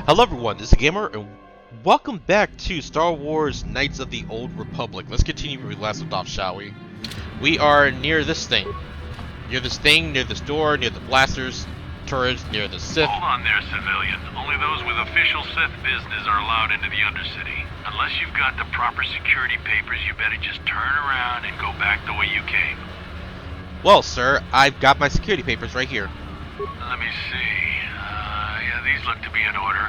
Hello everyone, this is Gamer, and welcome back to Star Wars Knights of the Old Republic. Let's continue where we last left off, shall we? We are near this thing. Near this door, near the blasters, turrets, near the Sith. Hold on there, civilian. Only those with official Sith business are allowed into the Undercity. Unless you've got the proper security papers, you better just turn around and go back the way you came. Well, sir, I've got my security papers right here. Let me see. Yeah, these look to be in order.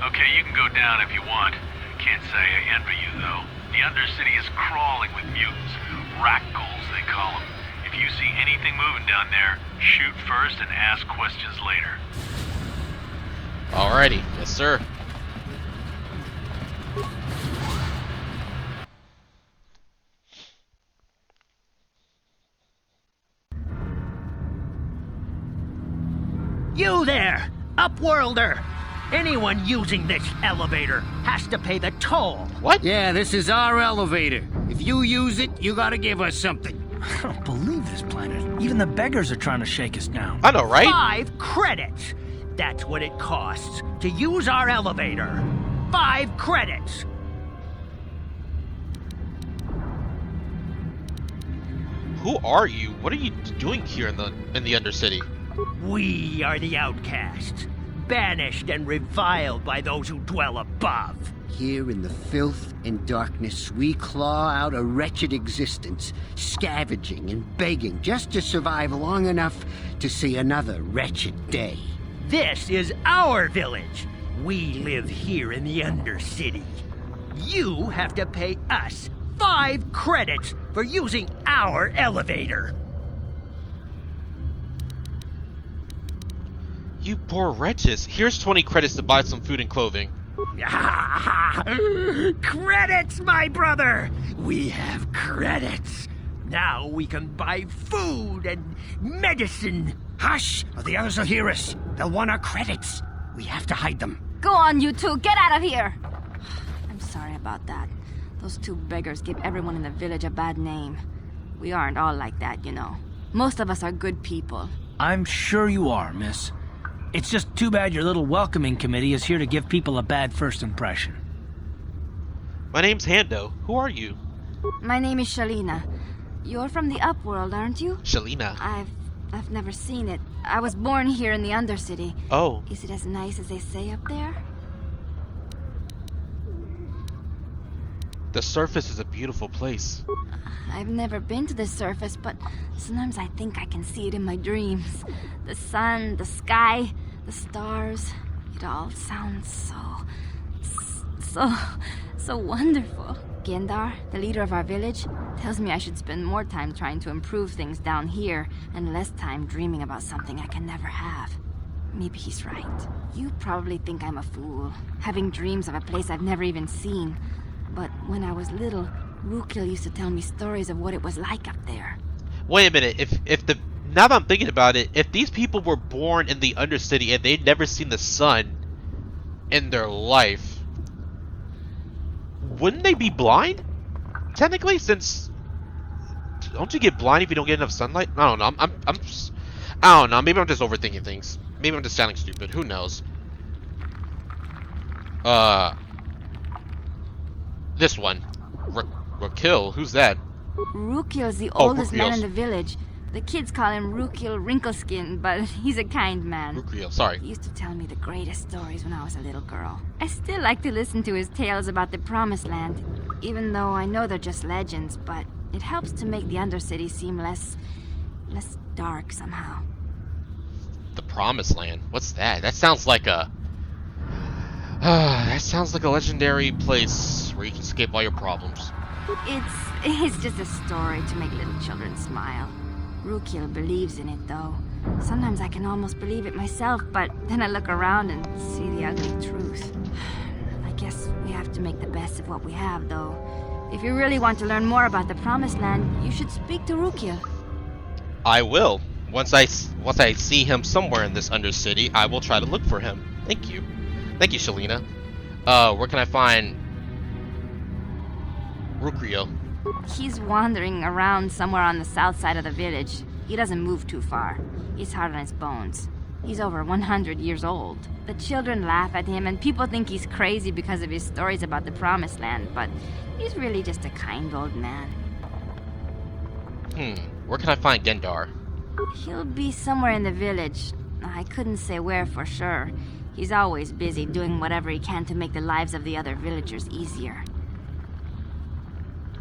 Okay, you can go down if you want. Can't say I envy you, though. The Undercity is crawling with mutants. Rackhole, they call them. If you see anything moving down there, shoot first and ask questions later. Alrighty, yes sir. You there, Upworlder! Anyone using this elevator has to pay the toll. What? Yeah, this is our elevator. If you use it, you gotta give us something. I don't believe this planet. Even the beggars are trying to shake us down. I know, right? 5 credits! That's what it costs to use our elevator. 5 credits! Who are you? What are you doing here in the Undercity? We are the outcasts, banished and reviled by those who dwell above. Here in the filth and darkness, we claw out a wretched existence, scavenging and begging just to survive long enough to see another wretched day. This is our village. We live here in the Undercity. You have to pay us 5 credits for using our elevator. You poor wretches. Here's 20 credits to buy some food and clothing. Credits, my brother! We have credits. Now we can buy food and medicine. Hush, or the others will hear us. They'll want our credits. We have to hide them. Go on, you two. Get out of here. I'm sorry about that. Those 2 beggars give everyone in the village a bad name. We aren't all like that, you know. Most of us are good people. I'm sure you are, miss. It's just too bad your little welcoming committee is here to give people a bad first impression. My name's Hando. Who are you? My name is Shalina. You're from the Upworld, aren't you? Shalina. I've never seen it. I was born here in the Undercity. Oh. Is it as nice as they say up there? The surface is a beautiful place. I've never been to the surface, but sometimes I think I can see it in my dreams. The sun, the sky, the stars. It all sounds so wonderful. Gendar, the leader of our village, tells me I should spend more time trying to improve things down here and less time dreaming about something I can never have. Maybe he's right. You probably think I'm a fool, having dreams of a place I've never even seen. But when I was little, Rukil used to tell me stories of what it was like up there. Wait a minute. Now that I'm thinking about it, if these people were born in the Undercity and they'd never seen the sun in their life, wouldn't they be blind? Technically, since don't you get blind if you don't get enough sunlight? I don't know. I don't know. Maybe I'm just overthinking things. Maybe I'm just sounding stupid. Who knows? This one. Rukil? Who's that? Rukil's the oldest man Rukil's. in the village. The kids call him Rukil Wrinkleskin, but he's a kind man. Rukil, sorry. He used to tell me the greatest stories when I was a little girl. I still like to listen to his tales about the Promised Land, even though I know they're just legends, but it helps to make the Undercity seem less dark somehow. The Promised Land? What's that? That sounds like a... that sounds like a legendary place where you can escape all your problems. It's just a story to make little children smile. Rukil believes in it, though. Sometimes I can almost believe it myself, but then I look around and see the ugly truth. I guess we have to make the best of what we have, though. If you really want to learn more about the Promised Land, you should speak to Rukil. I will. Once I see him somewhere in this Undercity, I will try to look for him. Thank you. Thank you, Shalina. Where can I find Rukil? He's wandering around somewhere on the south side of the village. He doesn't move too far. He's hard on his bones. He's over 100 years old. The children laugh at him, and people think he's crazy because of his stories about the Promised Land, but he's really just a kind old man. Where can I find Gendar? He'll be somewhere in the village. I couldn't say where for sure. He's always busy doing whatever he can to make the lives of the other villagers easier.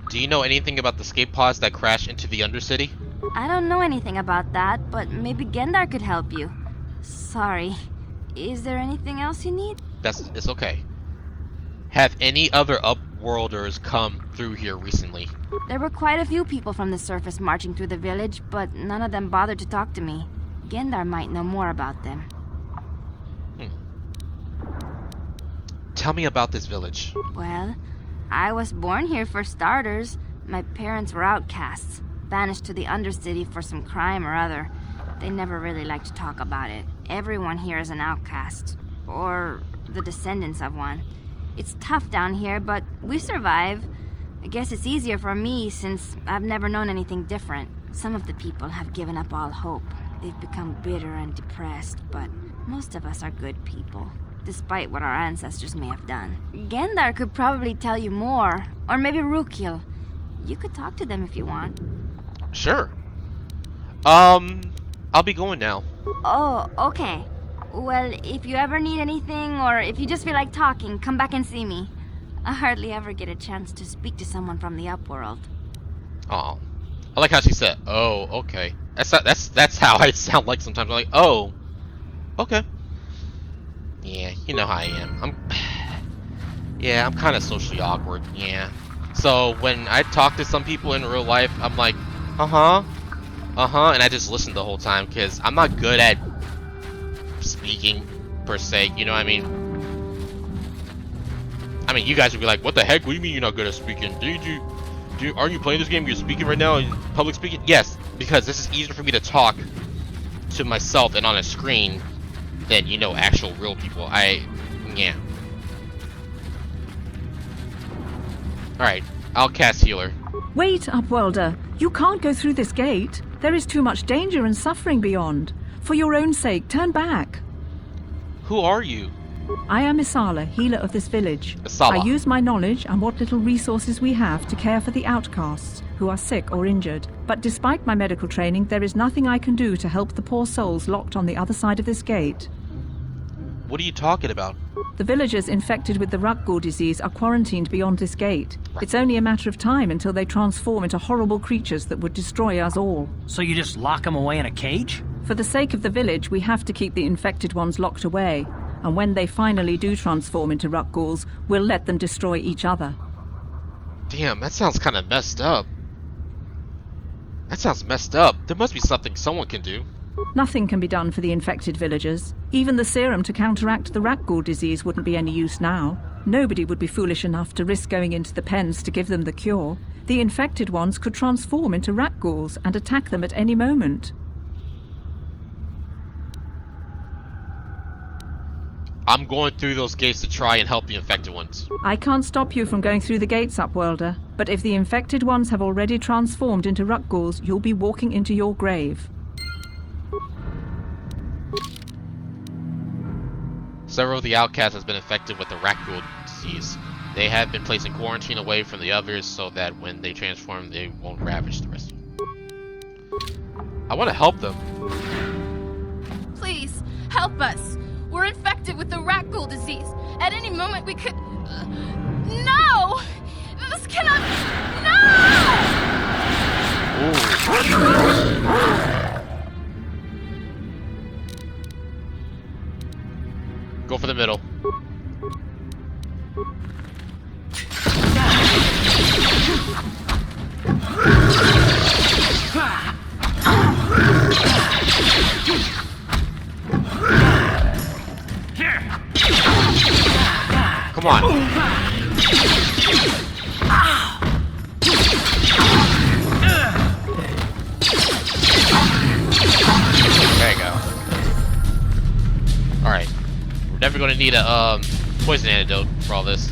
Do you know anything about the escape pods that crashed into the Undercity? I don't know anything about that, but maybe Gendar could help you. Sorry. Is there anything else you need? It's okay. Have any other Upworlders come through here recently? There were quite a few people from the surface marching through the village, but none of them bothered to talk to me. Gendar might know more about them. Tell me about this village. Well, I was born here for starters. My parents were outcasts, banished to the Undercity for some crime or other. They never really liked to talk about it. Everyone here is an outcast, or the descendants of one. It's tough down here, but we survive. I guess it's easier for me since I've never known anything different. Some of the people have given up all hope. They've become bitter and depressed, but most of us are good people, despite what our ancestors may have done. Gendar could probably tell you more, or maybe Rukil. You could talk to them if you want. Sure. I'll be going now. Oh, okay. Well, if you ever need anything, or if you just feel like talking, come back and see me. I hardly ever get a chance to speak to someone from the Upworld. Oh, I like how she said, "Oh, okay." That's how I sound like sometimes. I'm like, "Oh, okay." Yeah, you know how I am. I'm kind of socially awkward. Yeah. So when I talk to some people in real life, I'm like, and I just listen the whole time because I'm not good at speaking per se. You know what I mean? I mean, you guys would be like, "What the heck? What do you mean you're not good at speaking? Aren't you playing this game? You're speaking right now in public speaking?" Yes, because this is easier for me to talk to myself and on a screen than, you know, actual real people. Yeah. Alright, I'll cast healer. Wait, Upworlder. You can't go through this gate. There is too much danger and suffering beyond. For your own sake, turn back. Who are you? I am Isala, healer of this village. Isala. I use my knowledge and what little resources we have to care for the outcasts who are sick or injured. But despite my medical training, there is nothing I can do to help the poor souls locked on the other side of this gate. What are you talking about? The villagers infected with the Rakghoul disease are quarantined beyond this gate. It's only a matter of time until they transform into horrible creatures that would destroy us all. So you just lock them away in a cage? For the sake of the village, we have to keep the infected ones locked away. And when they finally do transform into Rakghouls, we'll let them destroy each other. Damn, that sounds kind of messed up. That sounds messed up. There must be something someone can do. Nothing can be done for the infected villagers. Even the serum to counteract the Rakghoul disease wouldn't be any use now. Nobody would be foolish enough to risk going into the pens to give them the cure. The infected ones could transform into Rakghouls and attack them at any moment. I'm going through those gates to try and help the infected ones. I can't stop you from going through the gates, Upworlder. But if the infected ones have already transformed into Rakghouls, you'll be walking into your grave. Several of the outcasts has been infected with the Rakghoul disease. They have been placed in quarantine away from the others so that when they transform, they won't ravage the rest of them. I want to help them. Please, help us. We're infected with the Rakghoul disease. At any moment we could... No! This cannot... No! Go for the middle. Come on. There you go. Alright. We're never gonna need a poison antidote for all this.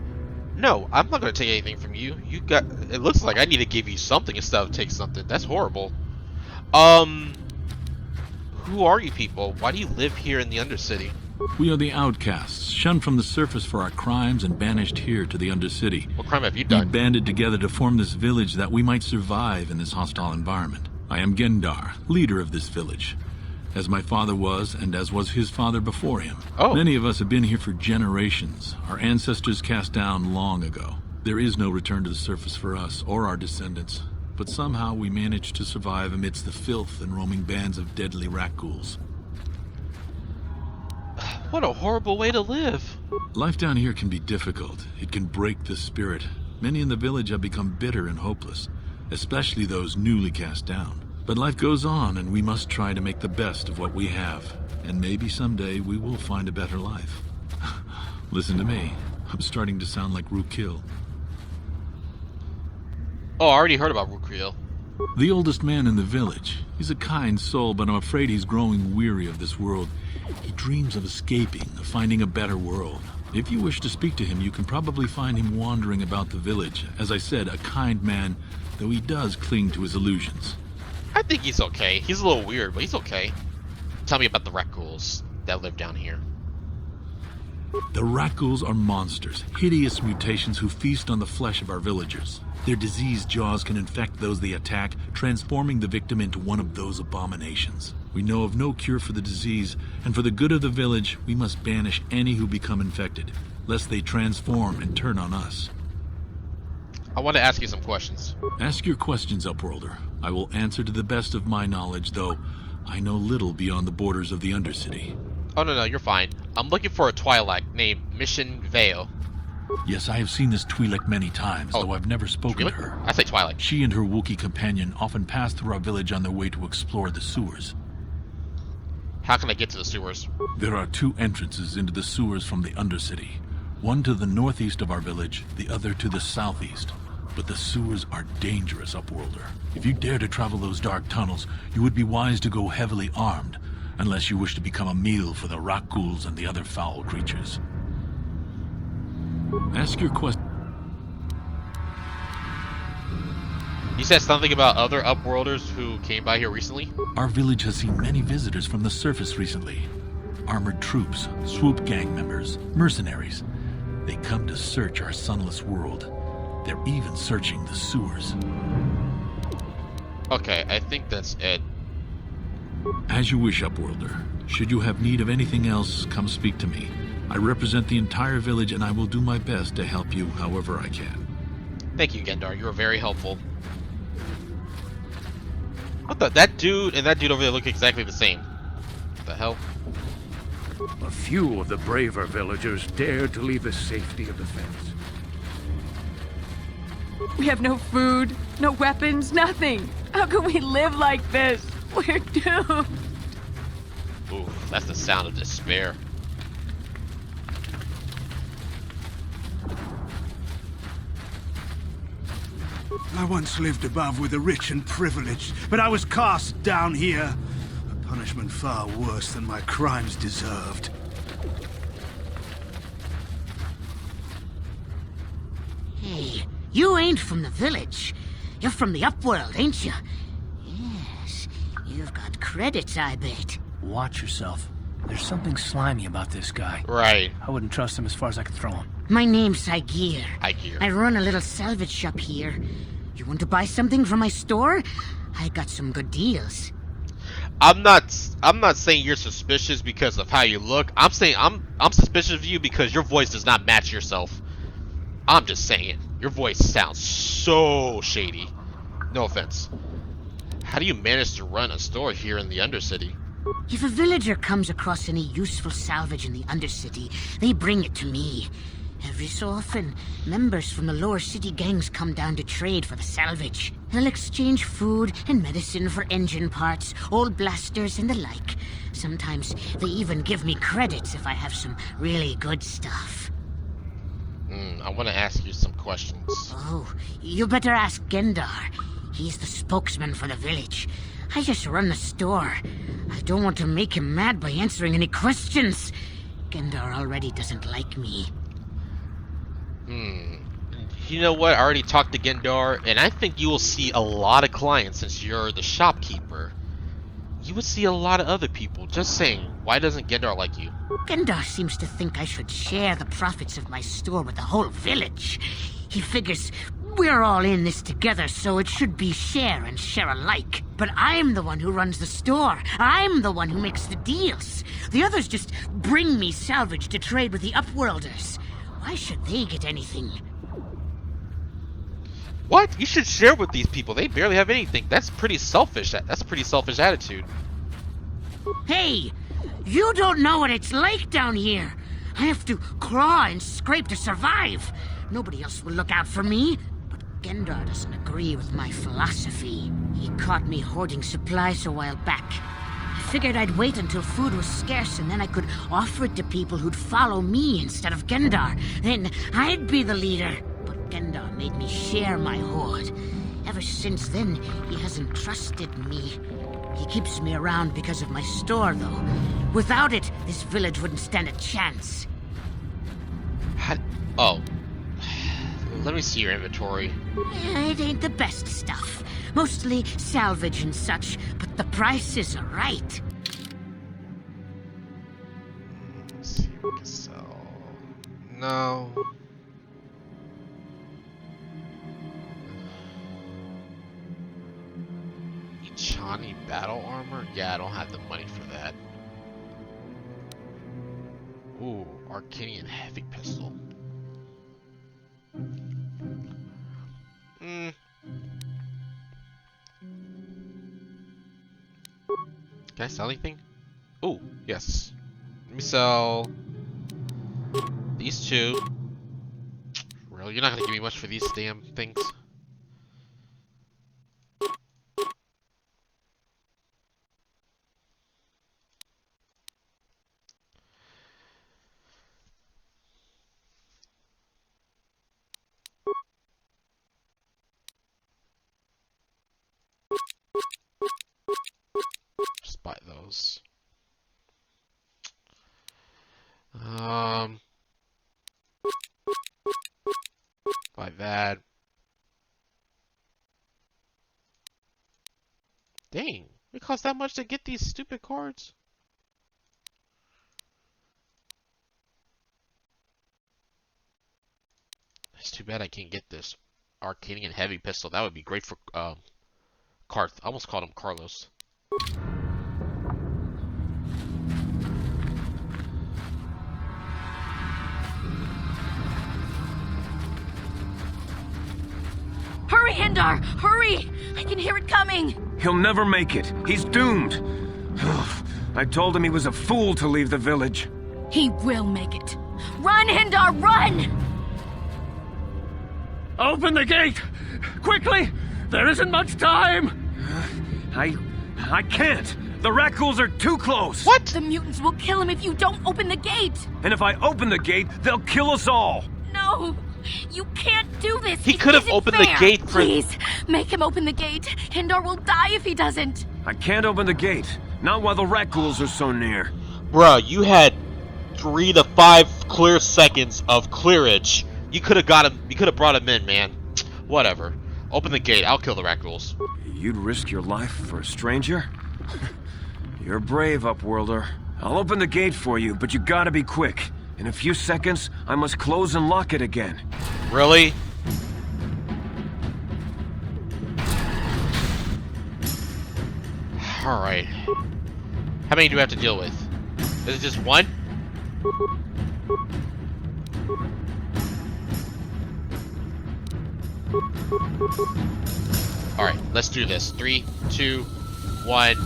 No, I'm not gonna take anything from you. It looks like I need to give you something instead of take something. That's horrible. Who are you people? Why do you live here in the Undercity? We are the outcasts, shunned from the surface for our crimes and banished here to the Undercity. What crime have you We done? banded together to form this village that we might survive in this hostile environment. I am Gendar, leader of this village, as my father was and as was his father before him. Oh. Many of us have been here for generations, our ancestors cast down long ago. There is no return to the surface for us or our descendants, but somehow we managed to survive amidst the filth and roaming bands of deadly rat ghouls. What a horrible way to live. Life down here can be difficult. It can break the spirit. Many in the village have become bitter and hopeless, especially those newly cast down. But life goes on, and we must try to make the best of what we have. And maybe someday we will find a better life. Listen to me. I'm starting to sound like Rookil. Oh, I already heard about Rookil. The oldest man in the village. He's a kind soul, but I'm afraid he's growing weary of this world. He dreams of escaping, of finding a better world. If you wish to speak to him, you can probably find him wandering about the village. As I said, a kind man, though he does cling to his illusions. I think he's okay. He's a little weird, but he's okay. Tell me about the rat ghouls that live down here. The rat ghouls are monsters, hideous mutations who feast on the flesh of our villagers. Their diseased jaws can infect those they attack, transforming the victim into one of those abominations. We know of no cure for the disease, and for the good of the village, we must banish any who become infected, lest they transform and turn on us. I want to ask you some questions. Ask your questions, Upworlder. I will answer to the best of my knowledge, though I know little beyond the borders of the Undercity. Oh, no, you're fine. I'm looking for a Twilight named Mission Vao. Yes, I have seen this Twi'lek many times, though I've never spoken to her. I say Twilight. She and her Wookiee companion often pass through our village on their way to explore the sewers. How can I get to the sewers? There are two entrances into the sewers from the Undercity. One to the northeast of our village, the other to the southeast. But the sewers are dangerous, Upworlder. If you dare to travel those dark tunnels, you would be wise to go heavily armed, unless you wish to become a meal for the rock ghouls and the other foul creatures. Ask your question. You said something about other Upworlders who came by here recently? Our village has seen many visitors from the surface recently. Armored troops, swoop gang members, mercenaries. They come to search our sunless world. They're even searching the sewers. Okay, I think that's it. As you wish, Upworlder. Should you have need of anything else, come speak to me. I represent the entire village, and I will do my best to help you however I can. Thank you, Gendar. You were very helpful. What the? That dude and that dude over there look exactly the same. What the hell? A few of the braver villagers dared to leave the safety of the fence. We have no food, no weapons, nothing. How can we live like this? We're doomed. Ooh, that's the sound of despair. I once lived above with the rich and privileged, but I was cast down here. A punishment far worse than my crimes deserved. Hey, you ain't from the village. You're from the Upworld, ain't you? Yes, you've got credits, I bet. Watch yourself. There's something slimy about this guy. Right. I wouldn't trust him as far as I could throw him. My name's Igir. Igir. I run a little salvage shop here. You want to buy something from my store? I got some good deals. I'm not saying you're suspicious because of how you look. I'm saying I'm suspicious of you because your voice does not match yourself. I'm just saying. Your voice sounds so shady. No offense. How do you manage to run a store here in the Undercity? If a villager comes across any useful salvage in the Undercity, they bring it to me. Every so often, members from the lower city gangs come down to trade for the salvage. They'll exchange food and medicine for engine parts, old blasters, and the like. Sometimes they even give me credits if I have some really good stuff. I want to ask you some questions. Oh, you better ask Gendar. He's the spokesman for the village. I just run the store. I don't want to make him mad by answering any questions. Gendar already doesn't like me. you know what? I already talked to Gendar, and I think you will see a lot of clients since you're the shopkeeper. You would see a lot of other people. Just saying, why doesn't Gendar like you? Gendar seems to think I should share the profits of my store with the whole village. He figures we're all in this together, so it should be share and share alike. But I'm the one who runs the store. I'm the one who makes the deals. The others just bring me salvage to trade with the Upworlders. Why should they get anything? What? You should share with these people. They barely have anything. That's pretty selfish. That's a pretty selfish attitude. Hey! You don't know what it's like down here. I have to claw and scrape to survive. Nobody else will look out for me. But Gendar doesn't agree with my philosophy. He caught me hoarding supplies a while back. I figured I'd wait until food was scarce and then I could offer it to people who'd follow me instead of Gendar. Then I'd be the leader. But Gendar made me share my hoard. Ever since then, he hasn't trusted me. He keeps me around because of my store, though. Without it, this village wouldn't stand a chance. Oh. Let me see your inventory. Yeah, it ain't the best stuff. Mostly salvage and such, but the prices are right. Let's see what we can sell. No. Chani battle armor? Yeah, I don't have the money for that. Ooh, Arcanian heavy pistol. Can I sell anything? Oh, yes. Let me sell these two. Really? You're not gonna give me much for these damn things? Just buy those. Buy that. Dang, it costs that much to get these stupid cards? It's too bad I can't get this Arcanian heavy pistol. That would be great for Carth. I almost called him Carlos. Hurry, Hindar! Hurry! I can hear it coming! He'll never make it. He's doomed. I told him he was a fool to leave the village. He will make it. Run, Hindar, run! Open the gate! Quickly! There isn't much time! I can't. The Rakghouls are too close. What? The mutants will kill him if you don't open the gate. And if I open the gate, they'll kill us all. No! You can't do this! He could have opened the gate for... Please, make him open the gate. Hindar will die if he doesn't. I can't open the gate. Not while the Rakghouls are so near. Bruh, you had 3 to 5 clear seconds of clearage. You could have got him. You could have brought him in, man. Whatever. Open the gate. I'll kill the Rakghouls. You'd risk your life for a stranger? You're brave, Upworlder. I'll open the gate for you, but you gotta be quick. In a few seconds, I must close and lock it again. Really? Alright. How many do we have to deal with? Is it just one? Alright, let's do this. 3, 2, 1.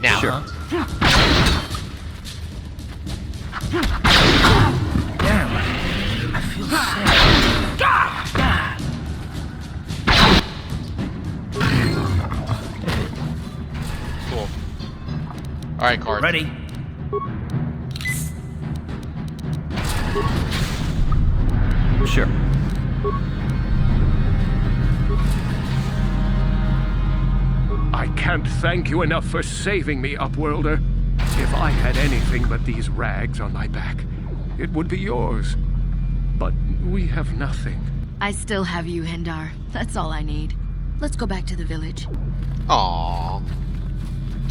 Now. Sure. Damn. I feel sick. Cool. Alright, Carth. Ready? Sure. I can't thank you enough for saving me, Upworlder. If I had anything but these rags on my back, it would be yours. But we have nothing. I still have you, Hendar. That's all I need. Let's go back to the village. Aww.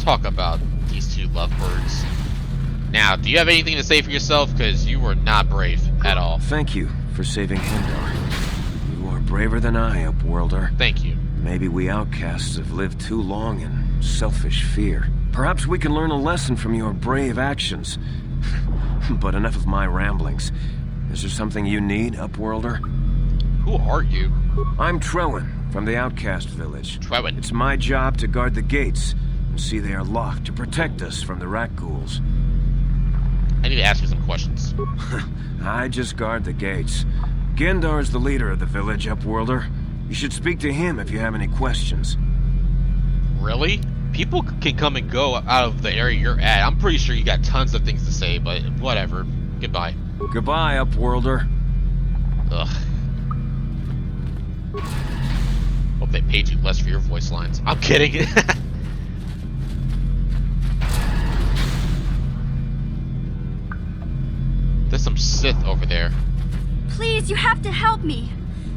Talk about these two lovebirds. Now, do you have anything to say for yourself? Because you were not brave at all. Thank you for saving Hendar. You are braver than I, Upworlder. Thank you. Maybe we outcasts have lived too long in selfish fear. Perhaps we can learn a lesson from your brave actions. But enough of my ramblings. Is there something you need, Upworlder? Who are you? I'm Trewin, from the Outcast Village. Trewin. It's my job to guard the gates and see they are locked to protect us from the rat ghouls. I need to ask you some questions. I just guard the gates. Gendar's the leader of the village, Upworlder. You should speak to him if you have any questions. Really? People can come and go out of the area you're at. I'm pretty sure you got tons of things to say, but whatever. Goodbye. Goodbye, Upworlder. Ugh. Hope they paid you less for your voice lines. I'm kidding. There's some Sith over there. Please, you have to help me.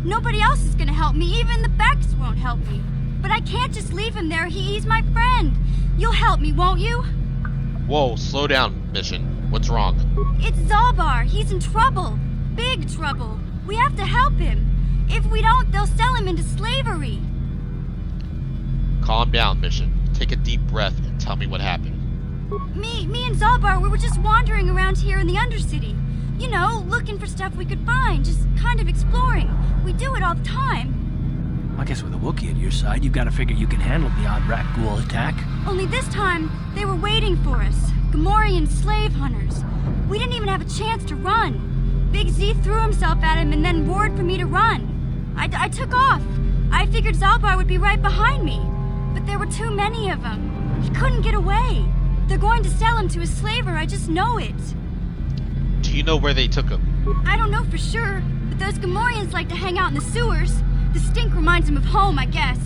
Nobody else is gonna help me. Even the Becks won't help me. But I can't just leave him there. He's my friend. You'll help me, won't you? Whoa, slow down, Mission. What's wrong? It's Zaalbar. He's in trouble. Big trouble. We have to help him. If we don't, they'll sell him into slavery. Calm down, Mission. Take a deep breath and tell me what happened. Me and Zaalbar, we were just wandering around here in the Undercity. You know, looking for stuff we could find, just kind of exploring. We do it all the time. I guess with a Wookiee at your side, you've got to figure you can handle the odd rat ghoul attack. Only this time, they were waiting for us. Gamorrean slave hunters. We didn't even have a chance to run. Big Z threw himself at him and then roared for me to run. I took off. I figured Zaalbar would be right behind me. But there were too many of them. He couldn't get away. They're going to sell him to a slaver, I just know it. Do you know where they took him? I don't know for sure, but those Gamorreans like to hang out in the sewers. The stink reminds them of home, I guess.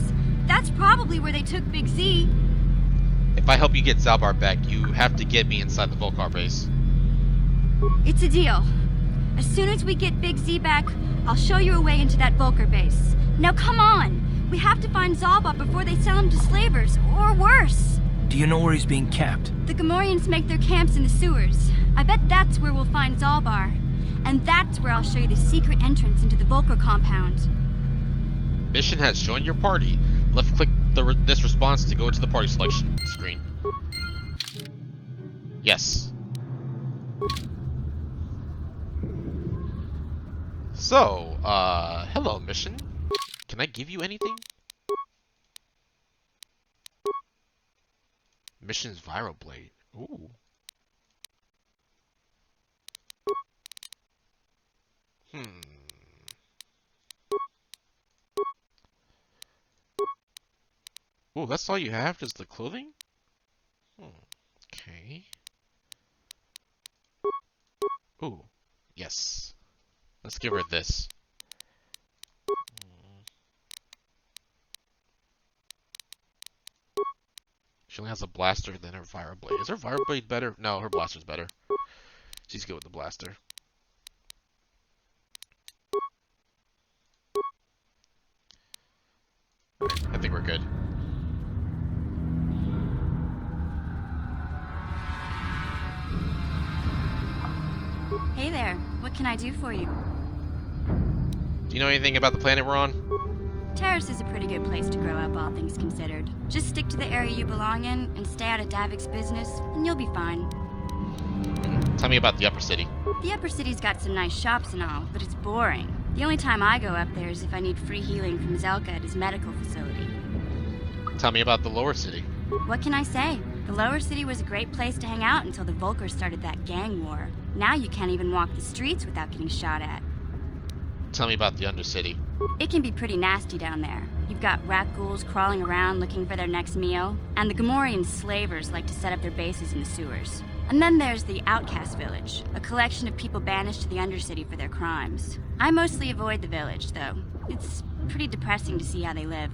That's probably where they took Big Z. If I help you get Zaalbar back, you have to get me inside the Volcar base. It's a deal. As soon as we get Big Z back, I'll show you a way into that Volcar base. Now come on! We have to find Zaalbar before they sell him to slavers, or worse. Do you know where he's being kept? The Gamorreans make their camps in the sewers. I bet that's where we'll find Zaalbar. And that's where I'll show you the secret entrance into the Volcar compound. Mission has joined your party. Left click this response to go to the party selection screen. Yes. So, hello, Mission. Can I give you anything? Mission's Viral Blade. Ooh. Ooh, that's all you have? Just the clothing? Okay. Ooh, yes. Let's give her this. She only has a blaster than her Viral Blade. Is her Viral Blade better? No, her blaster's better. She's good with the blaster. I think we're good. Hey there, what can I do for you? Do you know anything about the planet we're on? Taris is a pretty good place to grow up, all things considered. Just stick to the area you belong in and stay out of Davik's business, and you'll be fine. Tell me about the Upper City. The Upper City's got some nice shops and all, but it's boring. The only time I go up there is if I need free healing from Zelka at his medical facility. Tell me about the Lower City. What can I say? The Lower City was a great place to hang out until the Volkers started that gang war. Now you can't even walk the streets without getting shot at. Tell me about the Undercity. It can be pretty nasty down there. You've got rat ghouls crawling around looking for their next meal, and the Gamorrean slavers like to set up their bases in the sewers. And then there's the Outcast Village, a collection of people banished to the Undercity for their crimes. I mostly avoid the village, though. It's pretty depressing to see how they live.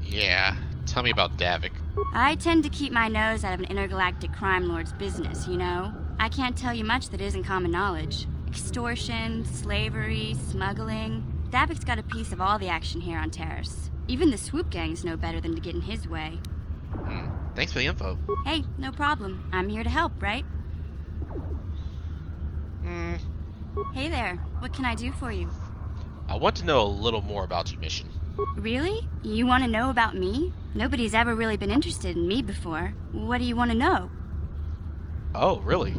Yeah, tell me about Davik. I tend to keep my nose out of an intergalactic crime lord's business, you know? I can't tell you much that isn't common knowledge. Extortion, slavery, smuggling. Davik's got a piece of all the action here on Taris. Even the swoop gangs know better than to get in his way. Thanks for the info. Hey, no problem. I'm here to help, right? Hey there. What can I do for you? I want to know a little more about your mission. Really? You want to know about me? Nobody's ever really been interested in me before. What do you want to know? Oh, really?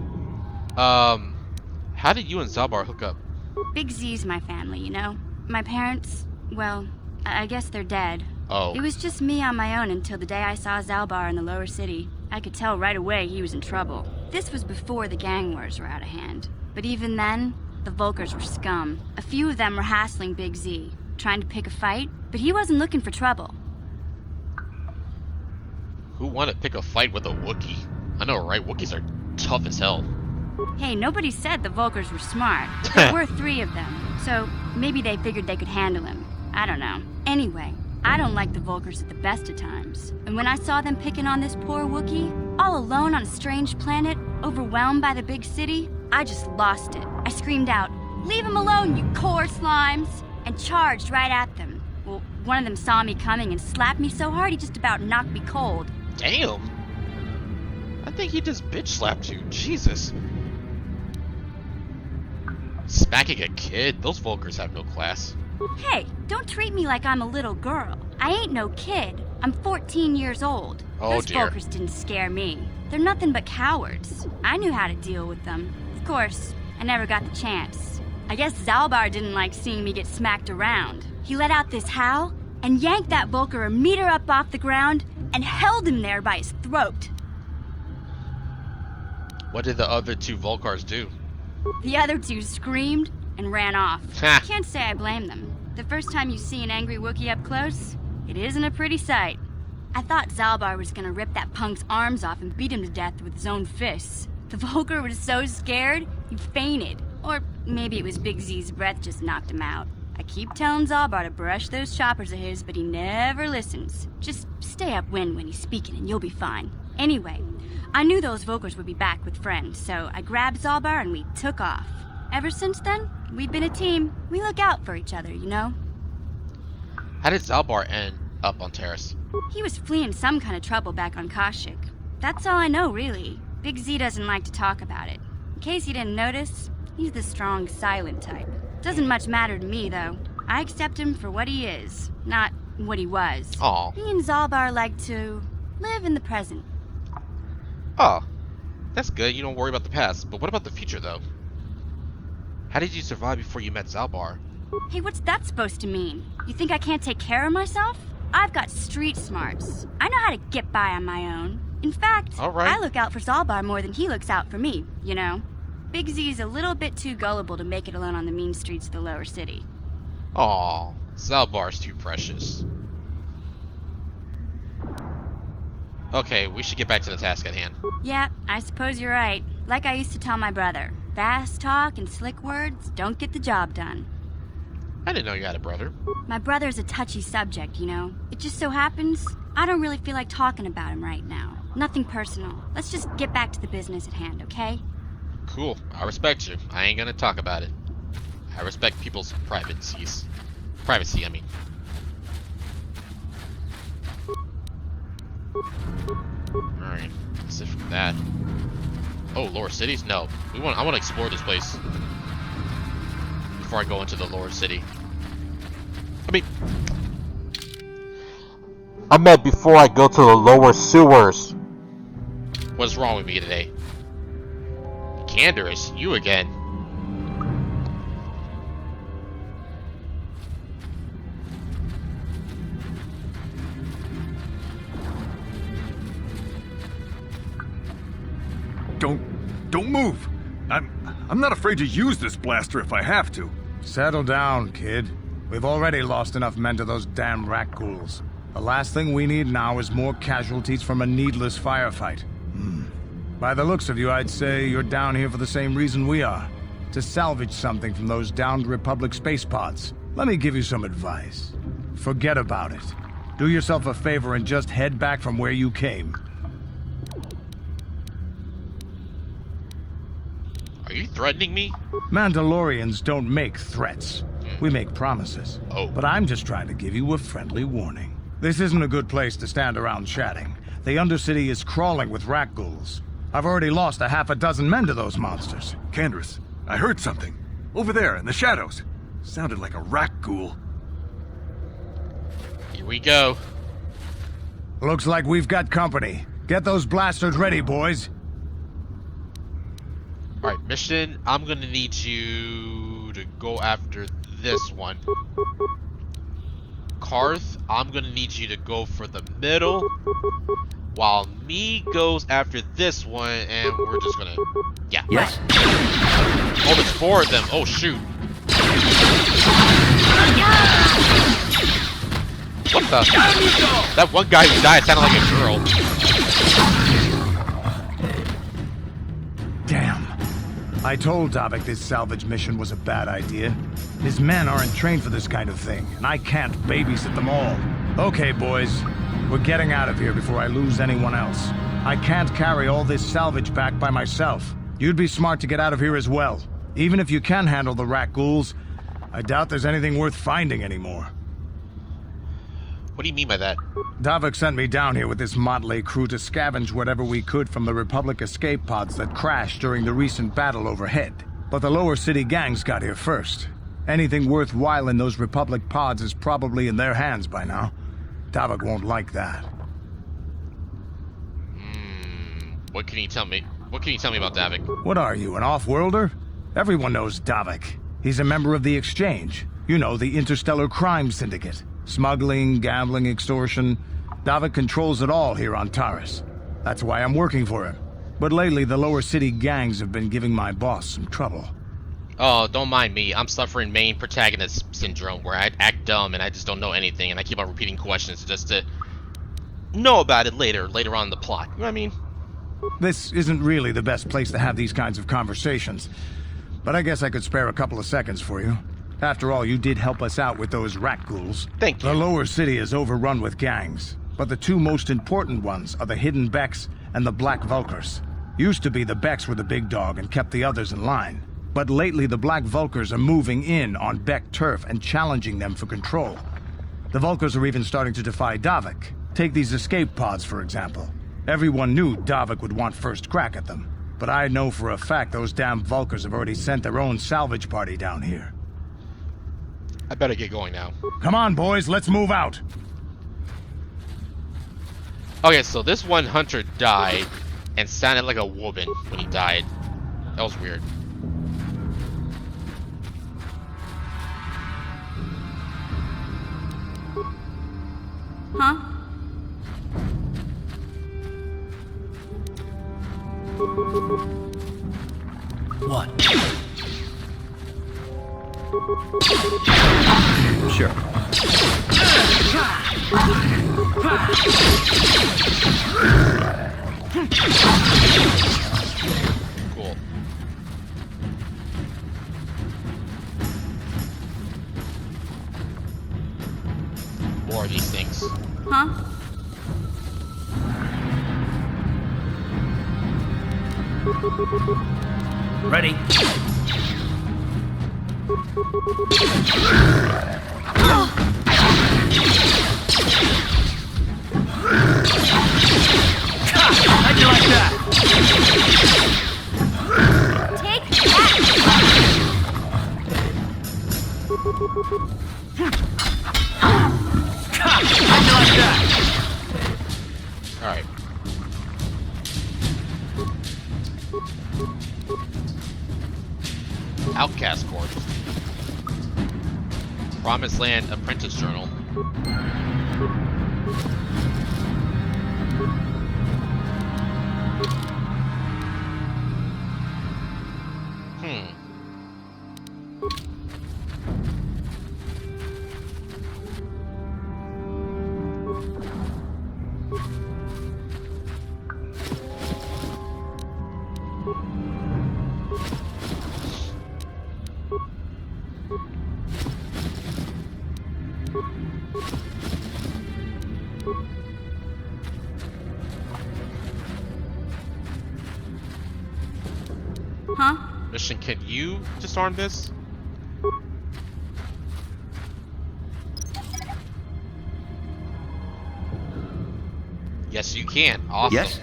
How did you and Zaalbar hook up? Big Z's my family, you know? My parents, well, I guess they're dead. Oh. It was just me on my own until the day I saw Zaalbar in the lower city. I could tell right away he was in trouble. This was before the gang wars were out of hand. But even then, the Volkers were scum. A few of them were hassling Big Z, trying to pick a fight, but he wasn't looking for trouble. Who wanted to pick a fight with a Wookiee? I know, right? Wookiees are tough as hell. Hey, nobody said the Volkers were smart. There were 3 of them, so maybe they figured they could handle him. I don't know. Anyway, I don't like the Volkers at the best of times. And when I saw them picking on this poor Wookiee, all alone on a strange planet, overwhelmed by the big city, I just lost it. I screamed out, "Leave him alone, you core slimes!" and charged right at them. Well, one of them saw me coming and slapped me so hard he just about knocked me cold. Damn! I think he just bitch slapped you. Jesus. Smacking a kid? Those Volkers have no class. Hey, don't treat me like I'm a little girl. I ain't no kid. I'm 14 years old. Oh, Those dear. Volkers didn't scare me. They're nothing but cowards. I knew how to deal with them. Of course, I never got the chance. I guess Zaalbar didn't like seeing me get smacked around. He let out this howl and yanked that Volker a meter up off the ground and held him there by his throat. What did the other 2 Volkars do? The other 2 screamed and ran off. Ha. Can't say I blame them. The first time you see an angry Wookiee up close, it isn't a pretty sight. I thought Zaalbar was gonna rip that punk's arms off and beat him to death with his own fists. The Volker was so scared, he fainted. Or maybe it was Big Z's breath just knocked him out. I keep telling Zaalbar to brush those choppers of his, but he never listens. Just stay upwind when he's speaking and you'll be fine. Anyway, I knew those Volkers would be back with friends, so I grabbed Zaalbar and we took off. Ever since then, we've been a team. We look out for each other, you know? How did Zaalbar end up on Taris? He was fleeing some kind of trouble back on Kashyyyk. That's all I know, really. Big Z doesn't like to talk about it. In case you didn't notice, he's the strong, silent type. Doesn't much matter to me, though. I accept him for what he is, not what he was. Aw. He and Zaalbar like to live in the present. Oh, that's good. You don't worry about the past. But what about the future, though? How did you survive before you met Zaalbar? Hey, what's that supposed to mean? You think I can't take care of myself? I've got street smarts. I know how to get by on my own. In fact, All right. I look out for Zaalbar more than he looks out for me, you know? Big Z's a little bit too gullible to make it alone on the mean streets of the lower city. Aw, Zaalbar's too precious. Okay, we should get back to the task at hand. Yeah, I suppose you're right. Like I used to tell my brother, fast talk and slick words don't get the job done. I didn't know you had a brother. My brother's a touchy subject, you know? It just so happens, I don't really feel like talking about him right now. Nothing personal. Let's just get back to the business at hand, okay? Cool, I respect you. I ain't gonna talk about it. I respect people's privacy, I mean. Alright, that's it from that. Oh, lower cities? No. I want to explore this place before I go into the lower city. I meant before I go to the lower sewers. What's wrong with me today? Canderous, you again. Don't move. I'm not afraid to use this blaster if I have to. Settle down, kid. We've already lost enough men to those damn rat ghouls. The last thing we need now is more casualties from a needless firefight. By the looks of you, I'd say you're down here for the same reason we are. To salvage something from those downed Republic space pods. Let me give you some advice. Forget about it. Do yourself a favor and just head back from where you came. Are you threatening me? Mandalorians don't make threats. We make promises. Oh. But I'm just trying to give you a friendly warning. This isn't a good place to stand around chatting. The Undercity is crawling with rat ghouls. I've already lost a half a dozen men to those monsters. Candace, I heard something. Over there, in the shadows. Sounded like a rat ghoul. Here we go. Looks like we've got company. Get those blasters ready, boys. Alright, mission. I'm gonna need you to go after this one. Carth, I'm gonna need you to go for the middle, while me goes after this one, and we're just gonna... Yeah. Yes. Oh, there's 4 of them. Oh, shoot. What the? That one guy who died sounded like a girl. Damn. I told Davik this salvage mission was a bad idea. His men aren't trained for this kind of thing, and I can't babysit them all. Okay, boys. We're getting out of here before I lose anyone else. I can't carry all this salvage back by myself. You'd be smart to get out of here as well. Even if you can handle the rat ghouls, I doubt there's anything worth finding anymore. What do you mean by that? Davik sent me down here with this motley crew to scavenge whatever we could from the Republic escape pods that crashed during the recent battle overhead. But the lower city gangs got here first. Anything worthwhile in those Republic pods is probably in their hands by now. Davik won't like that. What can you tell me? What can you tell me about Davik? What are you, an off-worlder? Everyone knows Davik. He's a member of the Exchange. You know, the interstellar crime syndicate. Smuggling, gambling, extortion. Davik controls it all here on Taris. That's why I'm working for him. But lately, the lower city gangs have been giving my boss some trouble. Oh, don't mind me. I'm suffering main protagonist syndrome, where I act dumb and I just don't know anything, and I keep on repeating questions just to know about it later on in the plot. You know what I mean? This isn't really the best place to have these kinds of conversations, but I guess I could spare a couple of seconds for you. After all, you did help us out with those rat ghouls. Thank you. The lower city is overrun with gangs, but the 2 most important ones are the Hidden Becks and the Black Vulkars. Used to be the Becks were the big dog and kept the others in line. But lately the Black Vulkars are moving in on Beck turf and challenging them for control. The Vulkars are even starting to defy Davik. Take these escape pods, for example. Everyone knew Davik would want first crack at them. But I know for a fact those damn Vulkars have already sent their own salvage party down here. I better get going now. Come on, boys, let's move out. Okay, so this one hunter died and sounded like a woman when he died. That was weird. Huh? What? Sure. Cool. More of these things. Huh? Ready? How'd you like that? Take that! How'd you like that? Alright. Outcast Corps. Promised Land Apprentice Journal. Huh? Mission, can you disarm this? Yes, you can. Awesome. Yes?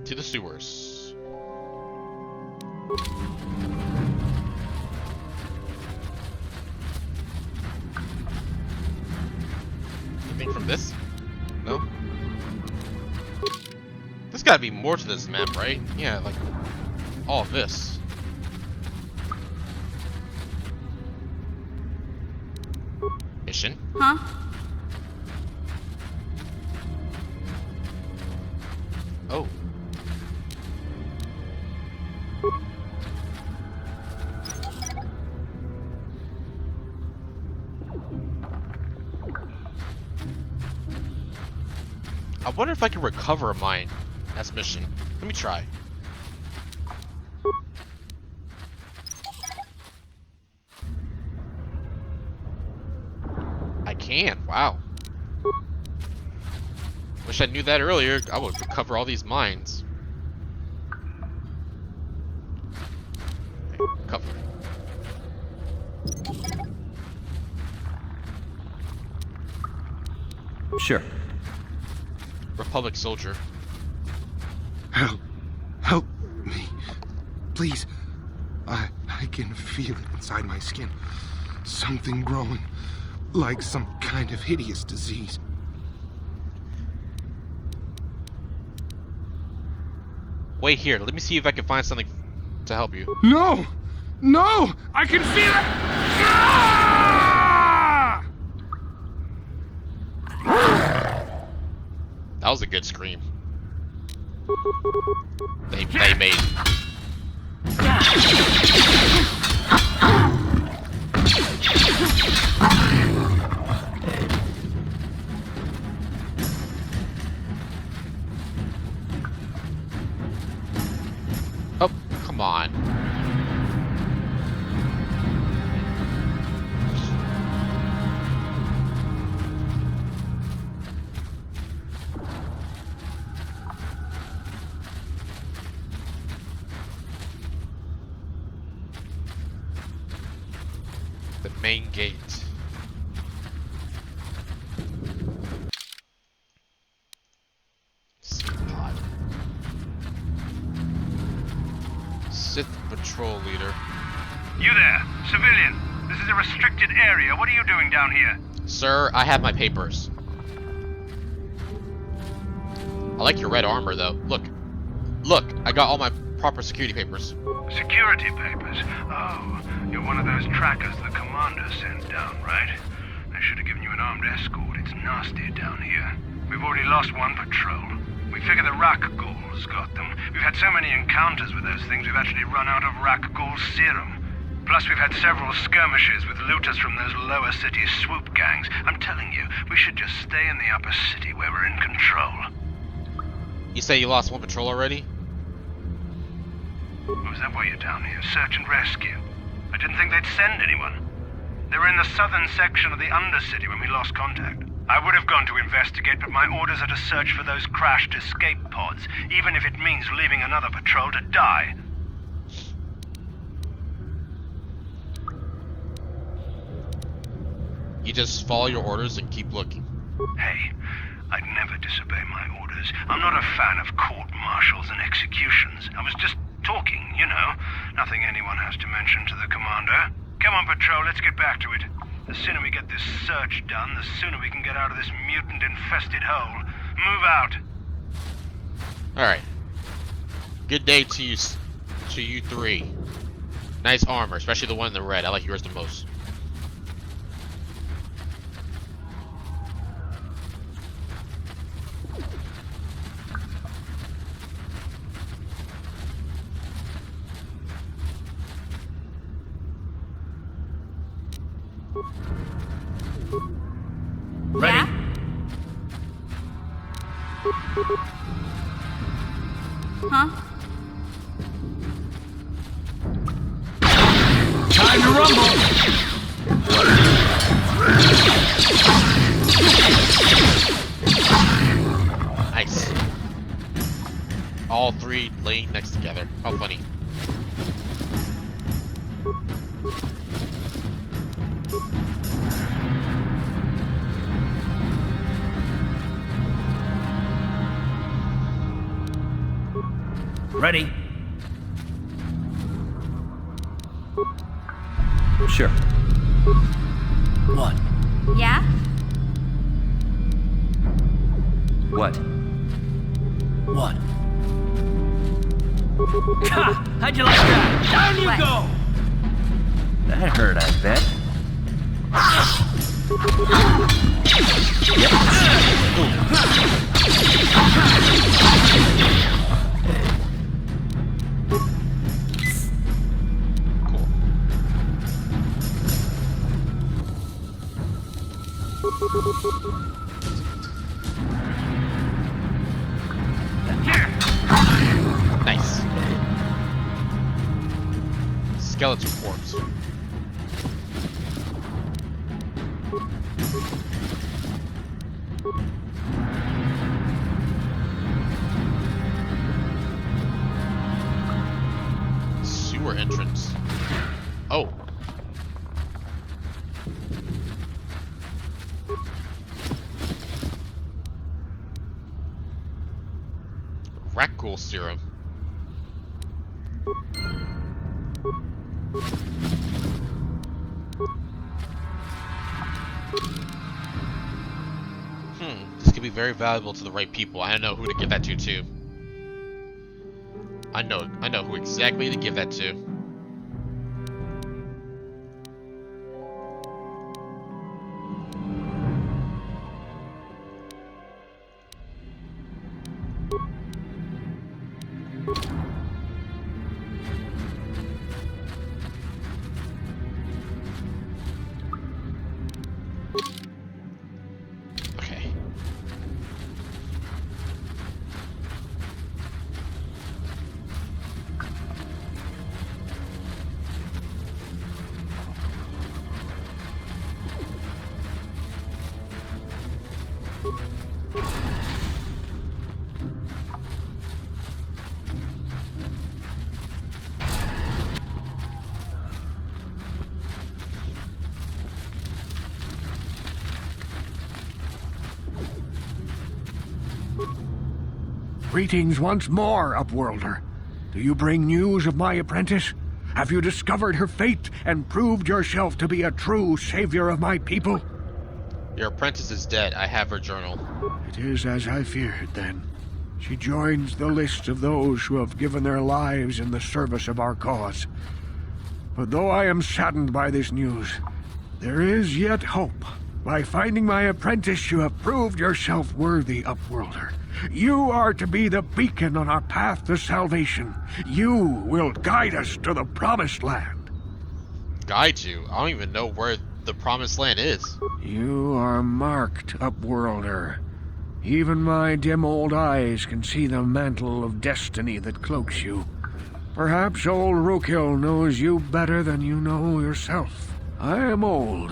To the sewers. Anything from this? No? There's gotta be more to this map, right? Yeah, like all of this. Mission? Huh? Oh. I wonder if I can recover a mine. That's mission. Let me try. I can. Wow. Wish I knew that earlier. I would recover all these mines. Okay, cover. Sure. Republic soldier. Help me. Please. I can feel it inside my skin. Something growing. Like some kind of hideous disease. Wait here. Let me see if I can find something to help you. No! No! I can feel it! Ah! That was a good scream. They made. Oh, come on. The main gate. Pod. Sith patrol leader. You there, civilian. This is a restricted area. What are you doing down here? Sir, I have my papers. I like your red armor, though. Look. Look, I got all my proper security papers. Security papers? Oh, you're one of those trackers the commander sent down, right? They should have given you an armed escort. It's nasty down here. We've already lost one patrol. We figure the Rak ghouls got them. We've had so many encounters with those things, we've actually run out of Rak ghoul serum. Plus, we've had several skirmishes with looters from those lower city swoop gangs. I'm telling you, we should just stay in the upper city where we're in control. You say you lost one patrol already? Oh, is that why you're down here? Search and rescue? I didn't think they'd send anyone. They were in the southern section of the Undercity when we lost contact. I would have gone to investigate, but my orders are to search for those crashed escape pods, even if it means leaving another patrol to die. You just follow your orders and keep looking. Hey, I'd never disobey my orders. I'm not a fan of court-martials and executions. I was just talking, you know. Nothing anyone has to mention to the commander. Come on, patrol, let's get back to it. The sooner we get this search done, the sooner we can get out of this mutant-infested hole. Move out. Alright. Good day to you three. Nice armor, especially the one in the red. I like yours the most. Ready? Huh? Time to rumble! Nice. All three laying next together. How funny. Ready? Sure. What? Yeah? What? What? Ha! How'd you like that? Down you What? go! That hurt, I bet. Nice. Skeleton corpse. Sewer entrance. Oh. Rakghoul serum. This could be very valuable to the right people. I know who to give that to too. I know who exactly to give that to. Okay. Greetings once more, Upworlder. Do you bring news of my apprentice? Have you discovered her fate and proved yourself to be a true savior of my people? Your apprentice is dead. I have her journal. It is as I feared, then. She joins the list of those who have given their lives in the service of our cause. But though I am saddened by this news, there is yet hope. By finding my apprentice, you have proved yourself worthy, Upworlder. You are to be the beacon on our path to salvation. You will guide us to the Promised Land. Guide you? I don't even know where the Promised Land is. You are marked, Upworlder. Even my dim old eyes can see the mantle of destiny that cloaks you. Perhaps old Rookhill knows you better than you know yourself. I am old.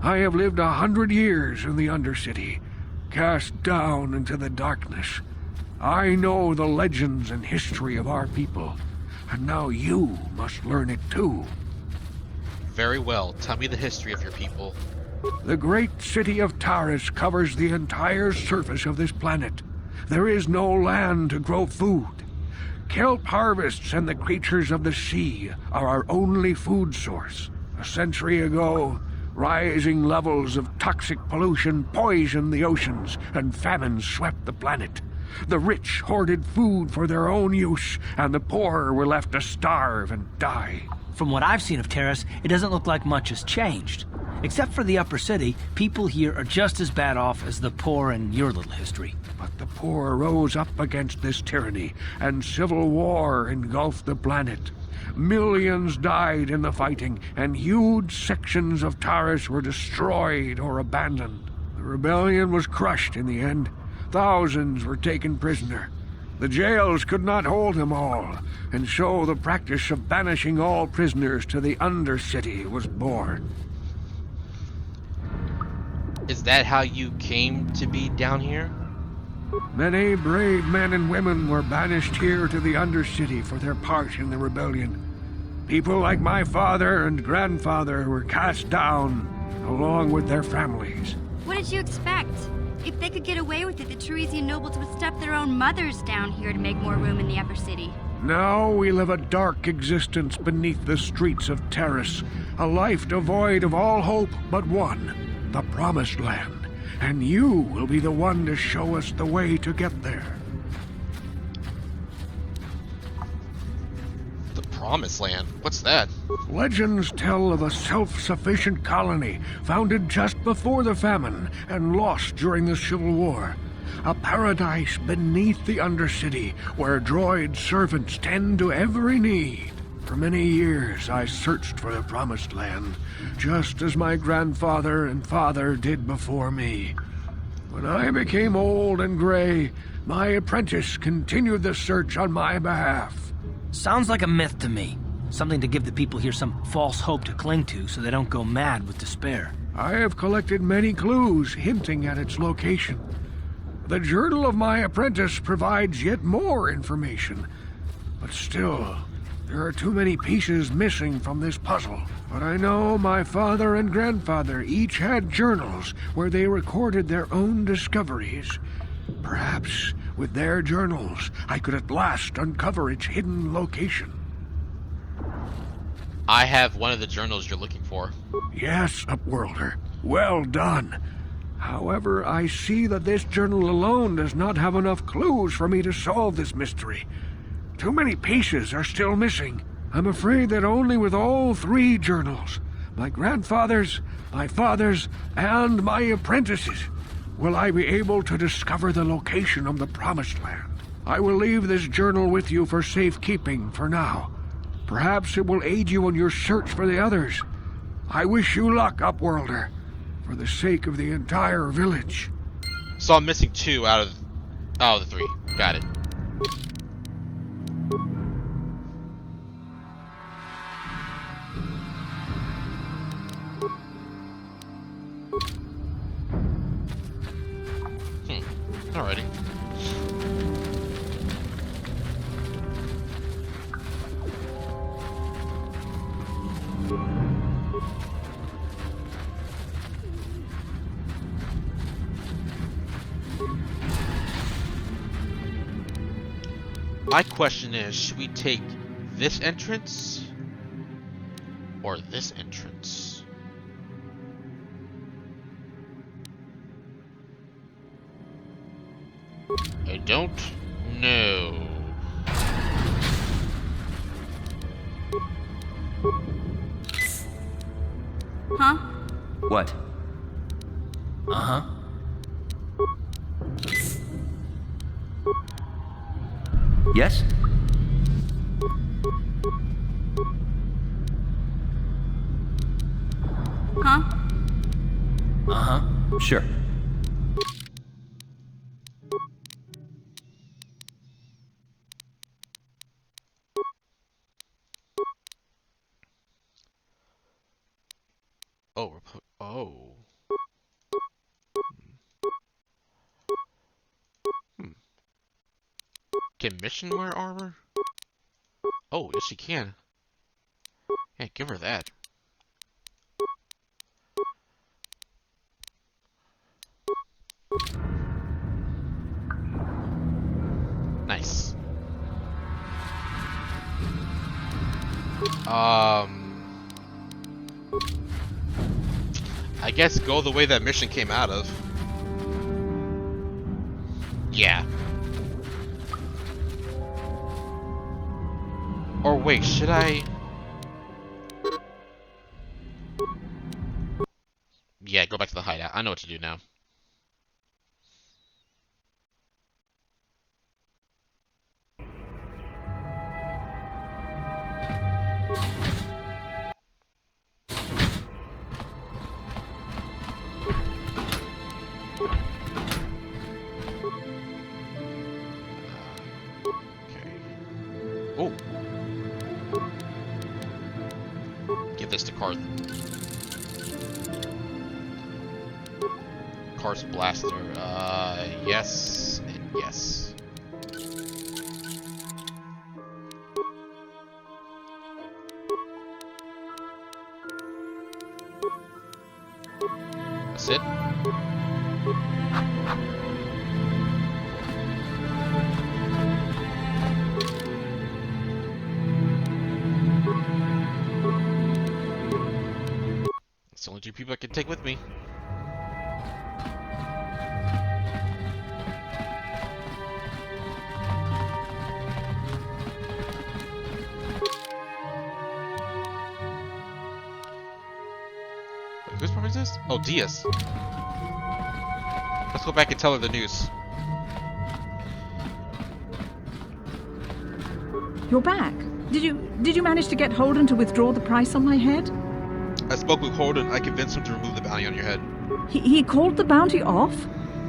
I have lived 100 years in the Undercity, cast down into the darkness. I know the legends and history of our people, and now you must learn it too. Very well. Tell me the history of your people. The great city of Taris covers the entire surface of this planet. There is no land to grow food. Kelp harvests and the creatures of the sea are our only food source. A century ago, rising levels of toxic pollution poisoned the oceans, and famine swept the planet. The rich hoarded food for their own use, and the poor were left to starve and die. From what I've seen of Taris, it doesn't look like much has changed. Except for the upper city, people here are just as bad off as the poor in your little history. But the poor rose up against this tyranny, and civil war engulfed the planet. Millions died in the fighting, and huge sections of Taris were destroyed or abandoned. The rebellion was crushed in the end. Thousands were taken prisoner. The jails could not hold them all, and so the practice of banishing all prisoners to the Undercity was born. Is that how you came to be down here? Many brave men and women were banished here to the Undercity for their part in the rebellion. People like my father and grandfather were cast down, along with their families. What did you expect? If they could get away with it, the Teresian nobles would step their own mothers down here to make more room in the upper city. Now we live a dark existence beneath the streets of Taris, a life devoid of all hope but one, the Promised Land. And you will be the one to show us the way to get there. The Promised Land? What's that? Legends tell of a self-sufficient colony founded just before the famine and lost during the Civil War. A paradise beneath the Undercity where droid servants tend to every need. For many years I searched for the Promised Land, just as my grandfather and father did before me. When I became old and gray, my apprentice continued the search on my behalf. Sounds like a myth to me. Something to give the people here some false hope to cling to so they don't go mad with despair. I have collected many clues hinting at its location. The journal of my apprentice provides yet more information, but still, there are too many pieces missing from this puzzle. But I know my father and grandfather each had journals where they recorded their own discoveries. Perhaps with their journals, I could at last uncover its hidden location. I have one of the journals you're looking for. Yes, Upworlder. Well done. However, I see that this journal alone does not have enough clues for me to solve this mystery. Too many pieces are still missing. I'm afraid that only with all three journals, my grandfather's, my father's, and my apprentice's, will I be able to discover the location of the Promised Land. I will leave this journal with you for safekeeping for now. Perhaps it will aid you in your search for the others. I wish you luck, Upworlder, for the sake of the entire village. So I'm missing 2 out of the 3. Got it. Alrighty. My question is, should we take this entrance or this entrance? I don't know. Huh? What? Uh-huh. Yes? Huh? Uh-huh. Sure. Oh. Can Mission wear armor? Oh, yes she can. Yeah, give her that. Nice. I guess go the way that Mission came out of. Yeah. Or wait, should I? Yeah, go back to the hideout. I know what to do now. Oh. Give this to Carth. Carth's blaster. Yes and yes. That's it. It's the only two people I can take with me. Wait, whose property is this? Oh, Diaz. Let's go back and tell her the news. You're back. Did you manage to get Holden to withdraw the price on my head? I spoke with Holden. I convinced him to remove the bounty on your head. He called the bounty off?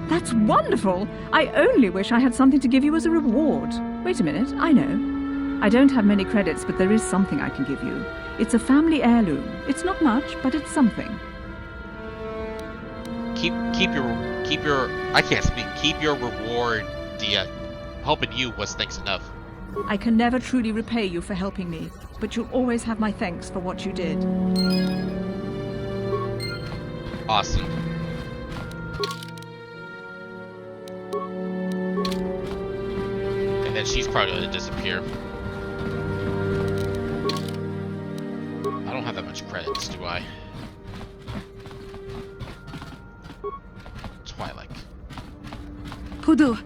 That's wonderful! I only wish I had something to give you as a reward. Wait a minute, I know. I don't have many credits, but there is something I can give you. It's a family heirloom. It's not much, but it's something. Keep your I can't speak. Keep your reward, Dia. Helping you was thanks enough. I can never truly repay you for helping me, but you'll always have my thanks for what you did. Awesome. And then she's probably gonna disappear. I don't have that much credits, do I? Twilight. Pudu,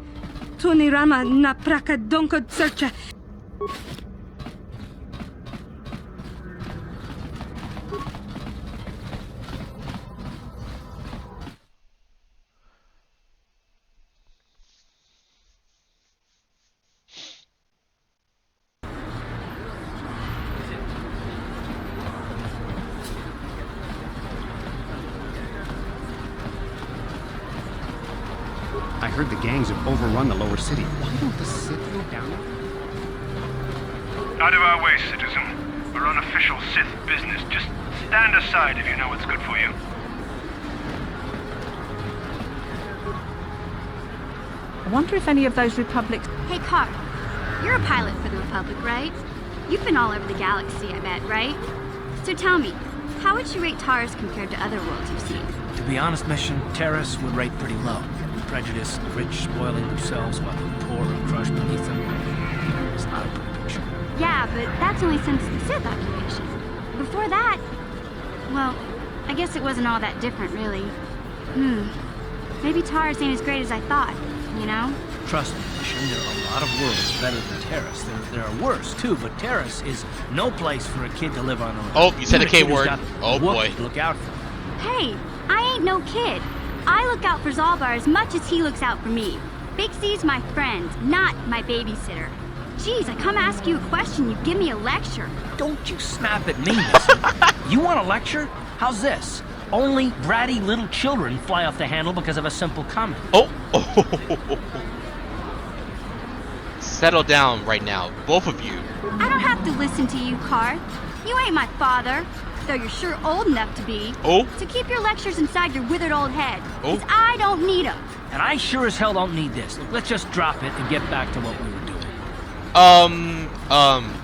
tunirama na praka donko searcha. I heard the gangs have overrun the lower city. Why don't the Sith go down? Out of our way, citizen. We're on official Sith business. Just stand aside if you know what's good for you. I wonder if any of those Republics... Hey, Carth, you're a pilot for the Republic, right? You've been all over the galaxy, I bet, right? So tell me, how would you rate Taris compared to other worlds you've seen? To be honest, Mission, Taris would rate pretty low. Prejudiced, rich spoiling themselves while the poor are crushed beneath them. It's not a pretty picture. Yeah, but that's only since the Sith occupation. Before that, well, I guess it wasn't all that different, really. Maybe Taris ain't as great as I thought, you know? Trust me, Mission, there are a lot of worlds better than Taris. There are worse, too, but Taris is no place for a kid to live on her own. Oh, you said the K word. Oh, boy. Look out for. Hey, I ain't no kid. I look out for Zaalbar as much as he looks out for me. Big C's my friend, not my babysitter. Jeez, I come ask you a question, you give me a lecture. Don't you snap at me, Missy. You want a lecture? How's this? Only bratty little children fly off the handle because of a simple comment. Oh. Settle down right now, both of you. I don't have to listen to you, Carth. You ain't my father, though you're sure old enough to be. Oh? So keep your lectures inside your withered old head. Oh? 'Cause I don't need them. And I sure as hell don't need this. Look, let's just drop it and get back to what we were doing.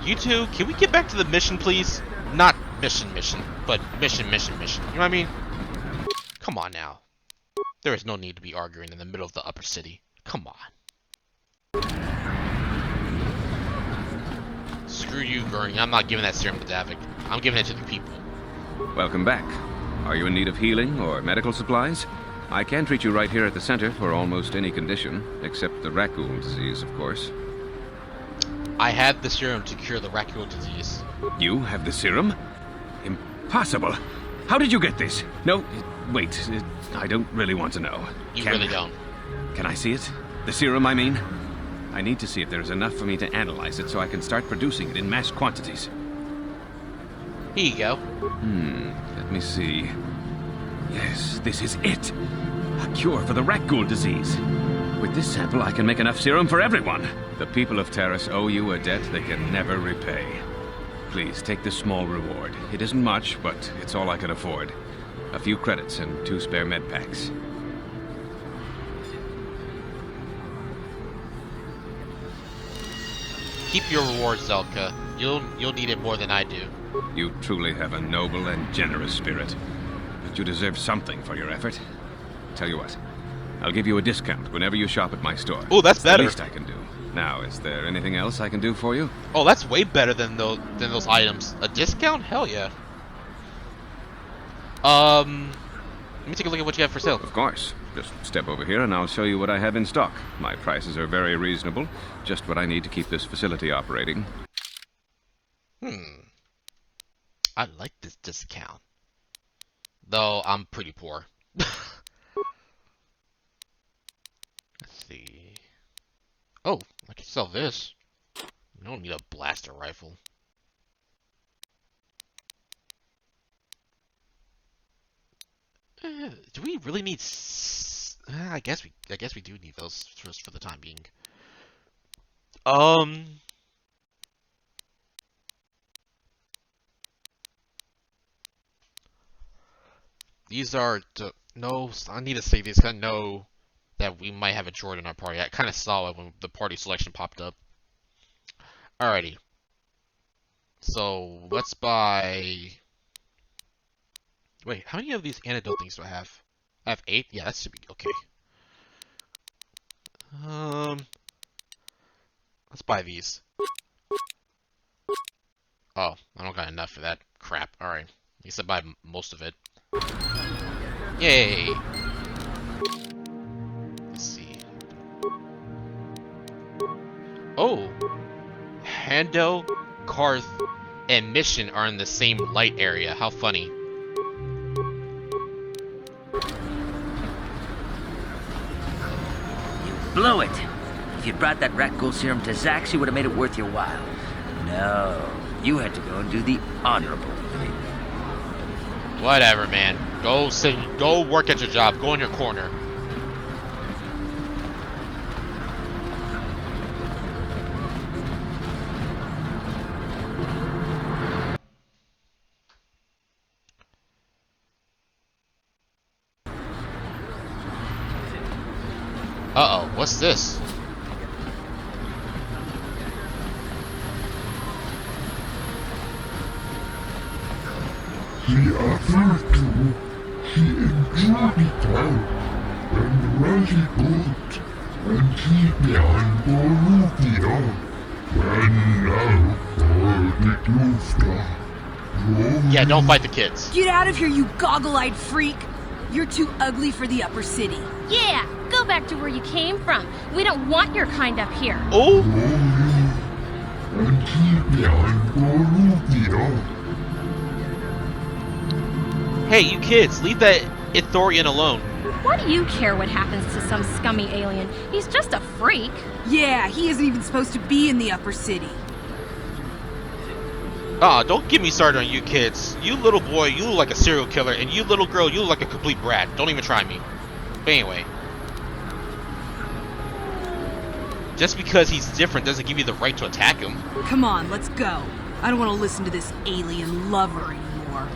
You two, can we get back to the mission, please? Not mission, but mission. You know what I mean? Come on now. There is no need to be arguing in the middle of the upper city. Come on. Screw you, Gurney. I'm not giving that serum to Davik. I'm giving it to the people. Welcome back. Are you in need of healing or medical supplies? I can treat you right here at the center for almost any condition, except the raccoon disease, of course. I have the serum to cure the raccoon disease. You have the serum? Impossible. How did you get this? No, wait. I don't really want to know. You really don't. Can I see it? The serum, I mean? I need to see if there's enough for me to analyze it so I can start producing it in mass quantities. Here you go. Let me see. Yes, this is it. A cure for the rat ghoul disease. With this sample, I can make enough serum for everyone. The people of Taris owe you a debt they can never repay. Please, take this small reward. It isn't much, but it's all I can afford. A few credits and 2 spare med packs. Keep your reward, Zelka. You'll need it more than I do. You truly have a noble and generous spirit. But you deserve something for your effort. Tell you what, I'll give you a discount whenever you shop at my store. Oh, that's better. The least I can do. Now, is there anything else I can do for you? Oh, that's way better than those items. A discount? Hell yeah. Let me take a look at what you have for sale. Of course. Just step over here and I'll show you what I have in stock. My prices are very reasonable. Just what I need to keep this facility operating. I like this discount. Though I'm pretty poor. Let's see. Oh, I can sell this. You don't need a blaster rifle. Do we really need? I guess we do need those for the time being. These are no. I need to save these. 'Cause I know that we might have a droid in our party. I kind of saw it when the party selection popped up. Alrighty. So let's buy. Wait, how many of these antidote things do I have? I have 8? Yeah, that should be okay. Let's buy these. Oh, I don't got enough for that crap. Alright. At least I buy most of it. Yay! Let's see. Oh! Hando, Carth, and Mission are in the same light area. How funny. Blew it. If you'd brought that rat ghoul serum to Zax, you would have made it worth your while. No, you had to go and do the honorable thing. Whatever, man. Go work at your job. Go in your corner. Uh-oh, what's this? The other two, she enjoyed it out, and really good, and she behind Bolivia, and now for the Gloucester. Yeah, don't fight the kids. Get out of here, you goggle-eyed freak! You're too ugly for the upper city. Yeah, go back to where you came from. We don't want your kind up here. Oh! And she behind Bolivia. Hey, you kids, leave that Ithorian alone. Why do you care what happens to some scummy alien? He's just a freak. Yeah, he isn't even supposed to be in the upper city. Ah, don't get me started on you kids. You little boy, you look like a serial killer, and you little girl, you look like a complete brat. Don't even try me. But anyway. Just because he's different doesn't give you the right to attack him. Come on, let's go. I don't want to listen to this alien lover anymore.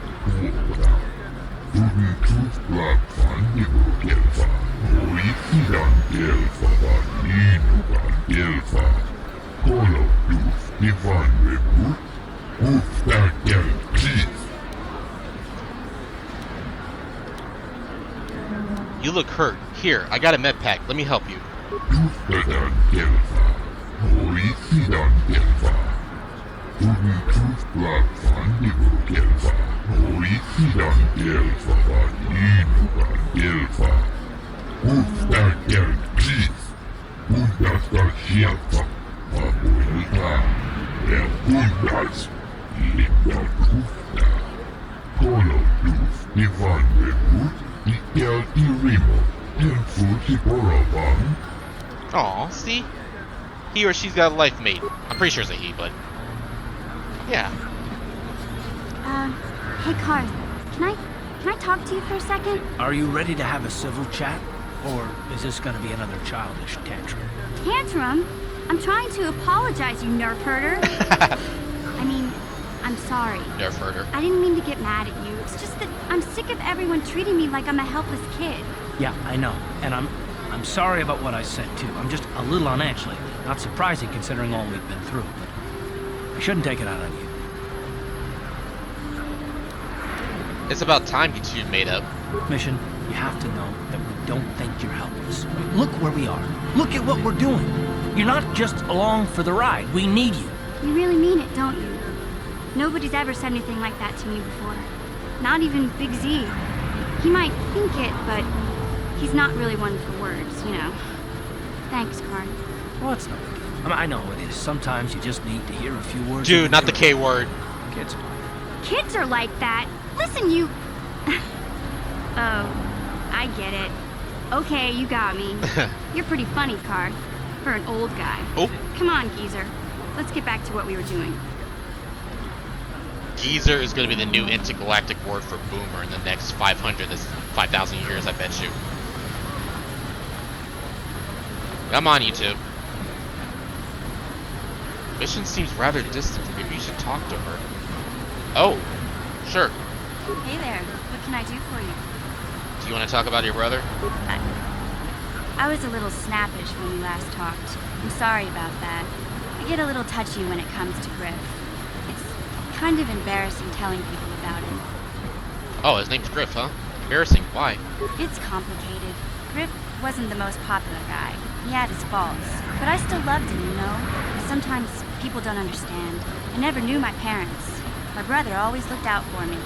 You look hurt. Here, I got a med pack. Let me help you. Kita ja kundas liittää tuhtaa. Kolotus Ivanneku ikäälti Rimo helpfuusi porovan. Aw, see? He or she's got a life mate. I'm pretty sure it's a he, but... yeah. Hey Carth, can I talk to you for a second? Are you ready to have a civil chat? Or is this gonna be another childish tantrum? Tantrum? I'm trying to apologize, you nerf herder. I mean, I'm sorry. Nerf herder. I didn't mean to get mad at you. It's just that I'm sick of everyone treating me like I'm a helpless kid. Yeah, I know. And I'm sorry about what I said, too. I'm just a little on edge lately. Not surprising considering all we've been through, but I shouldn't take it out on you. It's about time you two made up. Mission, you have to know that we don't think you're helpless. Look where we are. Look at what we're doing. You're not just along for the ride. We need you. You really mean it, don't you? Nobody's ever said anything like that to me before. Not even Big Z. He might think it, but he's not really one for words, you know. Thanks, Carth. Well, it's no big deal. I mean, I know it is. Sometimes you just need to hear a few words. Dude, not the K word. Kids. Kids are like that. Listen, you... Oh, I get it. Okay, you got me. You're pretty funny, Carth. For an old guy. Oh. Come on, geezer. Let's get back to what we were doing. Geezer is going to be the new intergalactic word for boomer in the next 5,000 years, I bet you. Come on, you two. Mission seems rather distant. Maybe you should talk to her. Oh, sure. Hey there. What can I do for you? Do you want to talk about your brother? I was a little snappish when we last talked. I'm sorry about that. I get a little touchy when it comes to Griff. It's kind of embarrassing telling people about him. Oh, his name's Griff, huh? Embarrassing. Why? It's complicated. Griff wasn't the most popular guy. He had his faults. But I still loved him, you know? Sometimes people don't understand. I never knew my parents. My brother always looked out for me.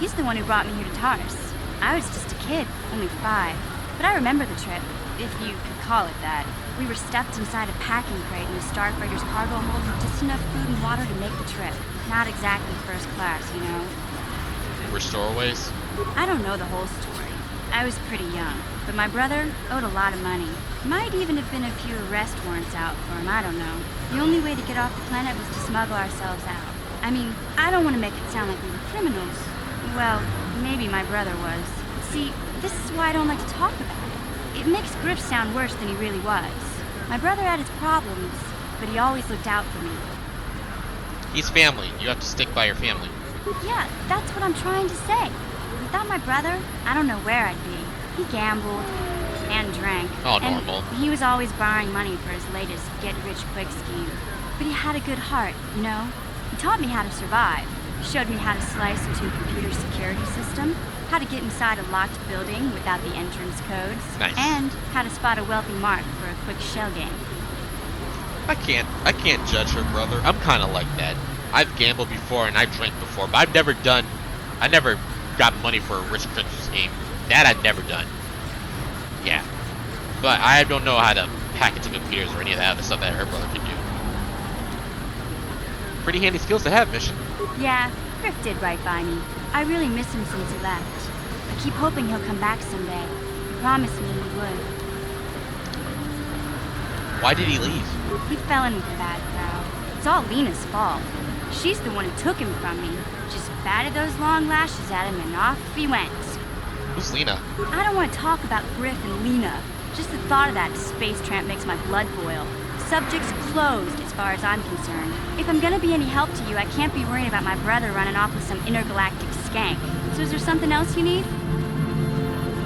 He's the one who brought me here to Taris. I was just a kid, only 5. But I remember the trip, if you could call it that. We were stuffed inside a packing crate in a starfreighter's cargo hold with just enough food and water to make the trip. Not exactly first class, you know. Were stowaways? I don't know the whole story. I was pretty young, but my brother owed a lot of money. Might even have been a few arrest warrants out for him, I don't know. The only way to get off the planet was to smuggle ourselves out. I mean, I don't want to make it sound like we were criminals. Well, maybe my brother was. See, this is why I don't like to talk about it. It makes Griff sound worse than he really was. My brother had his problems, but he always looked out for me. He's family. You have to stick by your family. Yeah, that's what I'm trying to say. Without my brother, I don't know where I'd be. He gambled and drank. Oh, normal. And he was always borrowing money for his latest get-rich-quick scheme. But he had a good heart, you know? He taught me how to survive. Showed me how to slice into a computer security system, how to get inside a locked building without the entrance codes, nice. And how to spot a wealthy mark for a quick shell game. I can't judge her brother. I'm kind of like that. I've gambled before and I've drank before, but I never got money for a rich Christmas game. That I've never done. Yeah. But I don't know how to hack into computers or any of that other stuff that her brother can do. Pretty handy skills to have, Mission. Yeah, Griff did right by me. I really miss him since he left. I keep hoping he'll come back someday. He promised me he would. Why did he leave? He fell in with a bad crowd. It's all Lena's fault. She's the one who took him from me. Just batted those long lashes at him and off he went. Who's Lena? I don't want to talk about Griff and Lena. Just the thought of that space tramp makes my blood boil. Subject's closed as far as I'm concerned. If I'm gonna be any help to you, I can't be worrying about my brother running off with some intergalactic skank. So is there something else you need?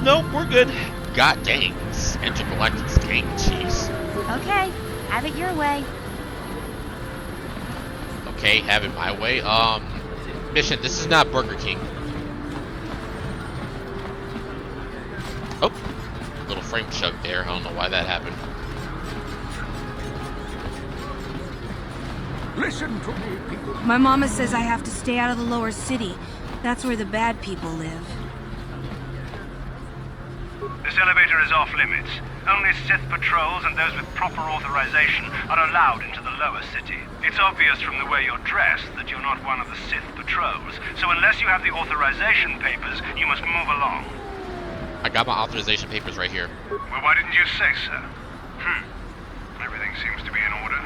Nope, we're good. God dang, this intergalactic skank, jeez. Okay, have it your way. Okay, have it my way. Mission, this is not Burger King. Oh, little frame chug there. I don't know why that happened. Listen to me, people. My mama says I have to stay out of the lower city. That's where the bad people live. This elevator is off limits. Only Sith patrols and those with proper authorization are allowed into the lower city. It's obvious from the way you're dressed that you're not one of the Sith patrols, so unless you have the authorization papers, you must move along. I got my authorization papers right here. Well, why didn't you say so? Everything seems to be in order.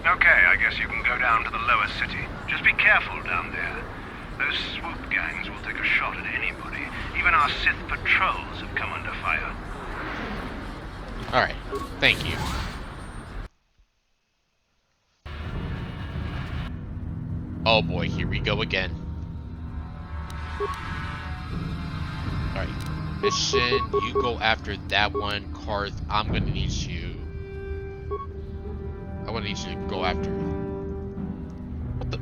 Okay, I guess you can go down to the lower city. Just be careful down there. Those swoop gangs will take a shot at anybody. Even our Sith patrols have come under fire. Alright, thank you. Oh boy, here we go again. Alright, mission, you go after that one. Carth, I'm gonna need you. I'm gonna need you to go after. What the?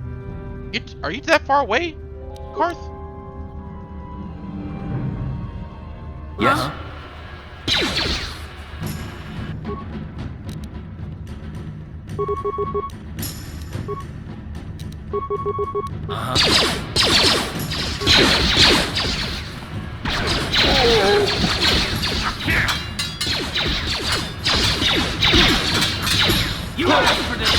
Are you that far away, Carth? Yes? You asked for this!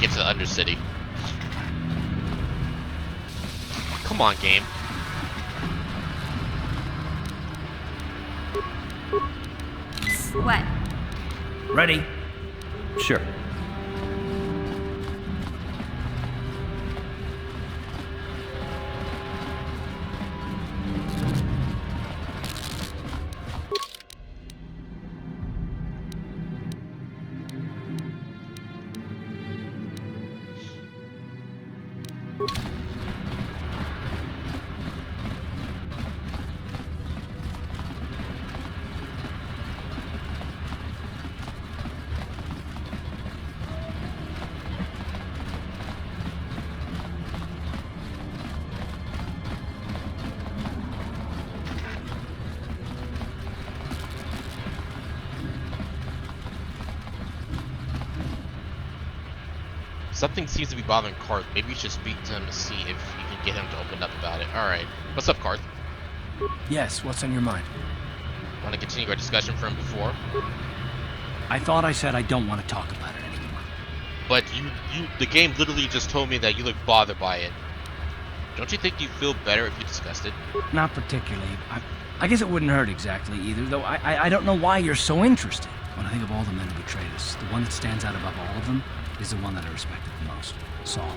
Get to the Undercity. Come on, game. What? Ready? Sure. Something seems to be bothering Carth. Maybe you should speak to him to see if you can get him to open up about it. Alright. What's up, Carth? Yes, what's on your mind? Want to continue our discussion from before? I thought I said I don't want to talk about it anymore. But the game literally just told me that you look bothered by it. Don't you think you'd feel better if you discussed it? Not particularly. I guess it wouldn't hurt exactly either, though I don't know why you're so interested. When I think of all the men who betrayed us, the one that stands out above all of them is the one that I respected the most. Saul.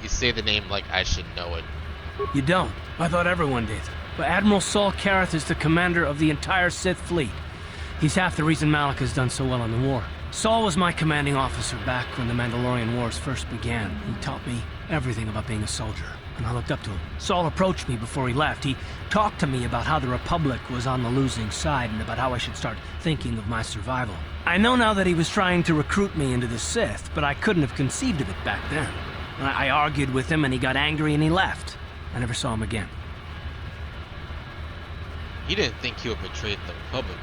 You say the name like I should know it. You don't. I thought everyone did. But Admiral Saul Carth is the commander of the entire Sith fleet. He's half the reason Malak has done so well in the war. Saul was my commanding officer back when the Mandalorian Wars first began. He taught me everything about being a soldier, and I looked up to him. Saul approached me before he left. He talked to me about how the Republic was on the losing side and about how I should start thinking of my survival. I know now that he was trying to recruit me into the Sith, but I couldn't have conceived of it back then. I argued with him and he got angry and he left. I never saw him again. You didn't think he would betray the Republic.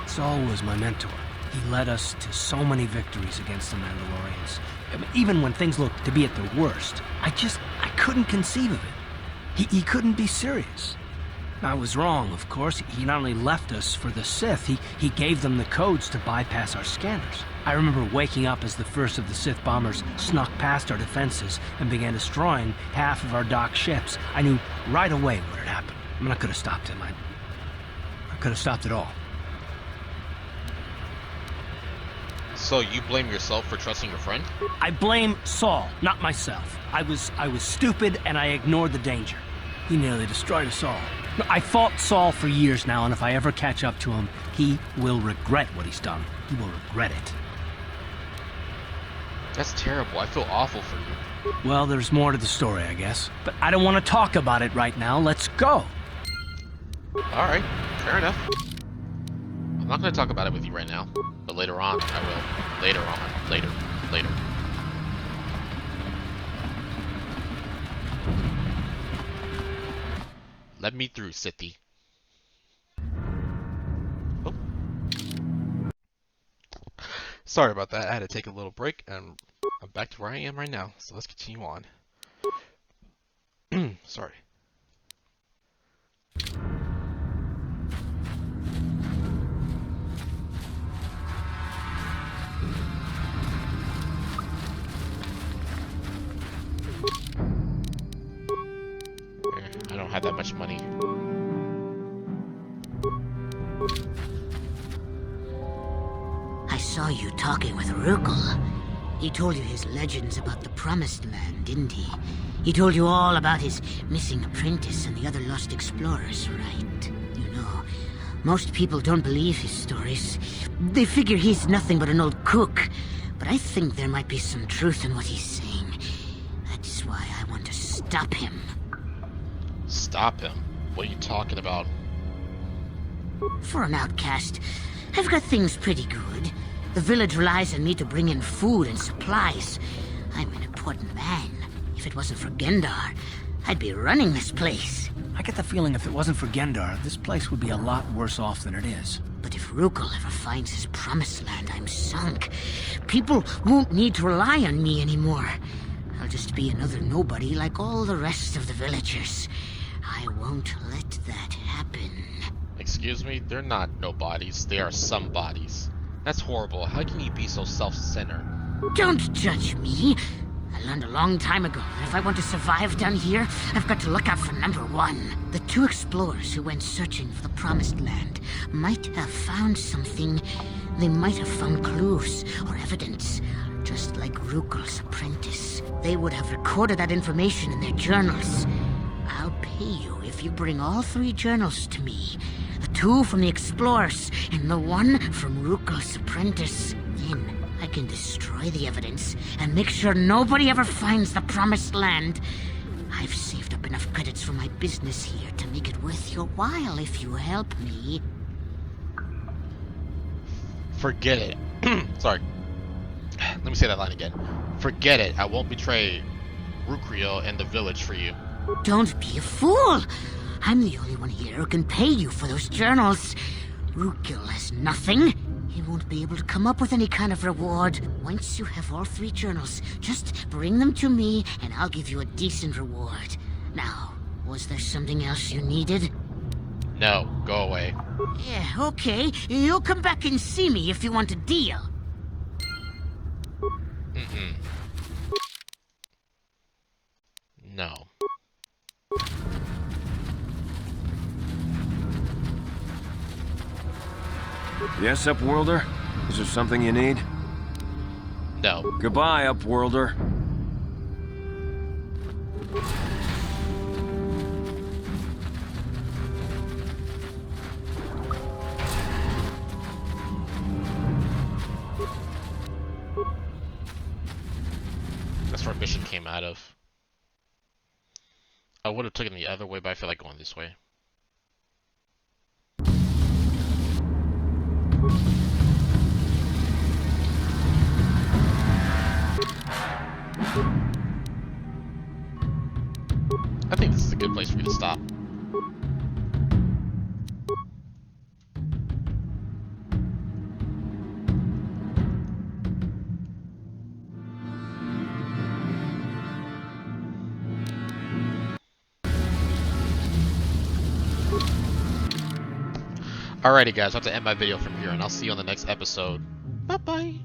Saul was my mentor. He led us to so many victories against the Mandalorians. I mean, even when things looked to be at their worst, I couldn't conceive of it. He couldn't be serious. I was wrong, of course. He not only left us for the Sith, he gave them the codes to bypass our scanners. I remember waking up as the first of the Sith bombers snuck past our defenses and began destroying half of our docked ships. I knew right away what had happened. I mean, I could have stopped him. I could have stopped it all. So you blame yourself for trusting your friend? I blame Saul, not myself. I was stupid and I ignored the danger. He nearly destroyed us all. No, I fought Saul for years now, and if I ever catch up to him, he will regret what he's done. He will regret it. That's terrible. I feel awful for you. Well, there's more to the story, I guess. But I don't want to talk about it right now. Let's go. Alright, fair enough. I'm not going to talk about it with you right now, but later on, I will. Later on. Later. Let me through, City. Oh. Sorry about that. I had to take a little break, and I'm back to where I am right now. So let's continue on. Sorry. I don't have that much money. I saw you talking with Rukel. He told you his legends about the Promised Land, didn't he? He told you all about his missing apprentice and the other lost explorers, right? You know, most people don't believe his stories. They figure he's nothing but an old cook. But I think there might be some truth in what he's saying. That's why I want to stop him. Stop him? What are you talking about? For an outcast, I've got things pretty good. The village relies on me to bring in food and supplies. I'm an important man. If it wasn't for Gendar, I'd be running this place. I get the feeling if it wasn't for Gendar, this place would be a lot worse off than it is. But if Rukel ever finds his Promised Land, I'm sunk. People won't need to rely on me anymore. I'll just be another nobody like all the rest of the villagers. I won't let that happen. Excuse me? They're not nobodies. They are somebodies. That's horrible. How can you be so self-centered? Don't judge me. I learned a long time ago that if I want to survive down here, I've got to look out for number one. The two explorers who went searching for the Promised Land might have found something. They might have found clues or evidence, just like Rukel's apprentice. They would have recorded that information in their journals. I'll pay you if you bring all three journals to me. The two from the explorers and the one from Rukel's apprentice. Then I can destroy the evidence and make sure nobody ever finds the Promised Land. I've saved up enough credits for my business here to make it worth your while if you help me. Forget it. Sorry. Let me say that line again. Forget it. I won't betray Rukriel and the village for you. Don't be a fool! I'm the only one here who can pay you for those journals. Rukel has nothing. He won't be able to come up with any kind of reward. Once you have all three journals, just bring them to me and I'll give you a decent reward. Now, was there something else you needed? No, go away. Yeah, okay. You'll come back and see me if you want a deal. Mm-mm. No. Yes, Upworlder? Is there something you need? No. Goodbye, Upworlder. That's where Mission came out of. I would have taken the other way, but I feel like going this way. I think this is a good place for you to stop. Alrighty guys, I have to end my video from here and I'll see you on the next episode. Bye bye!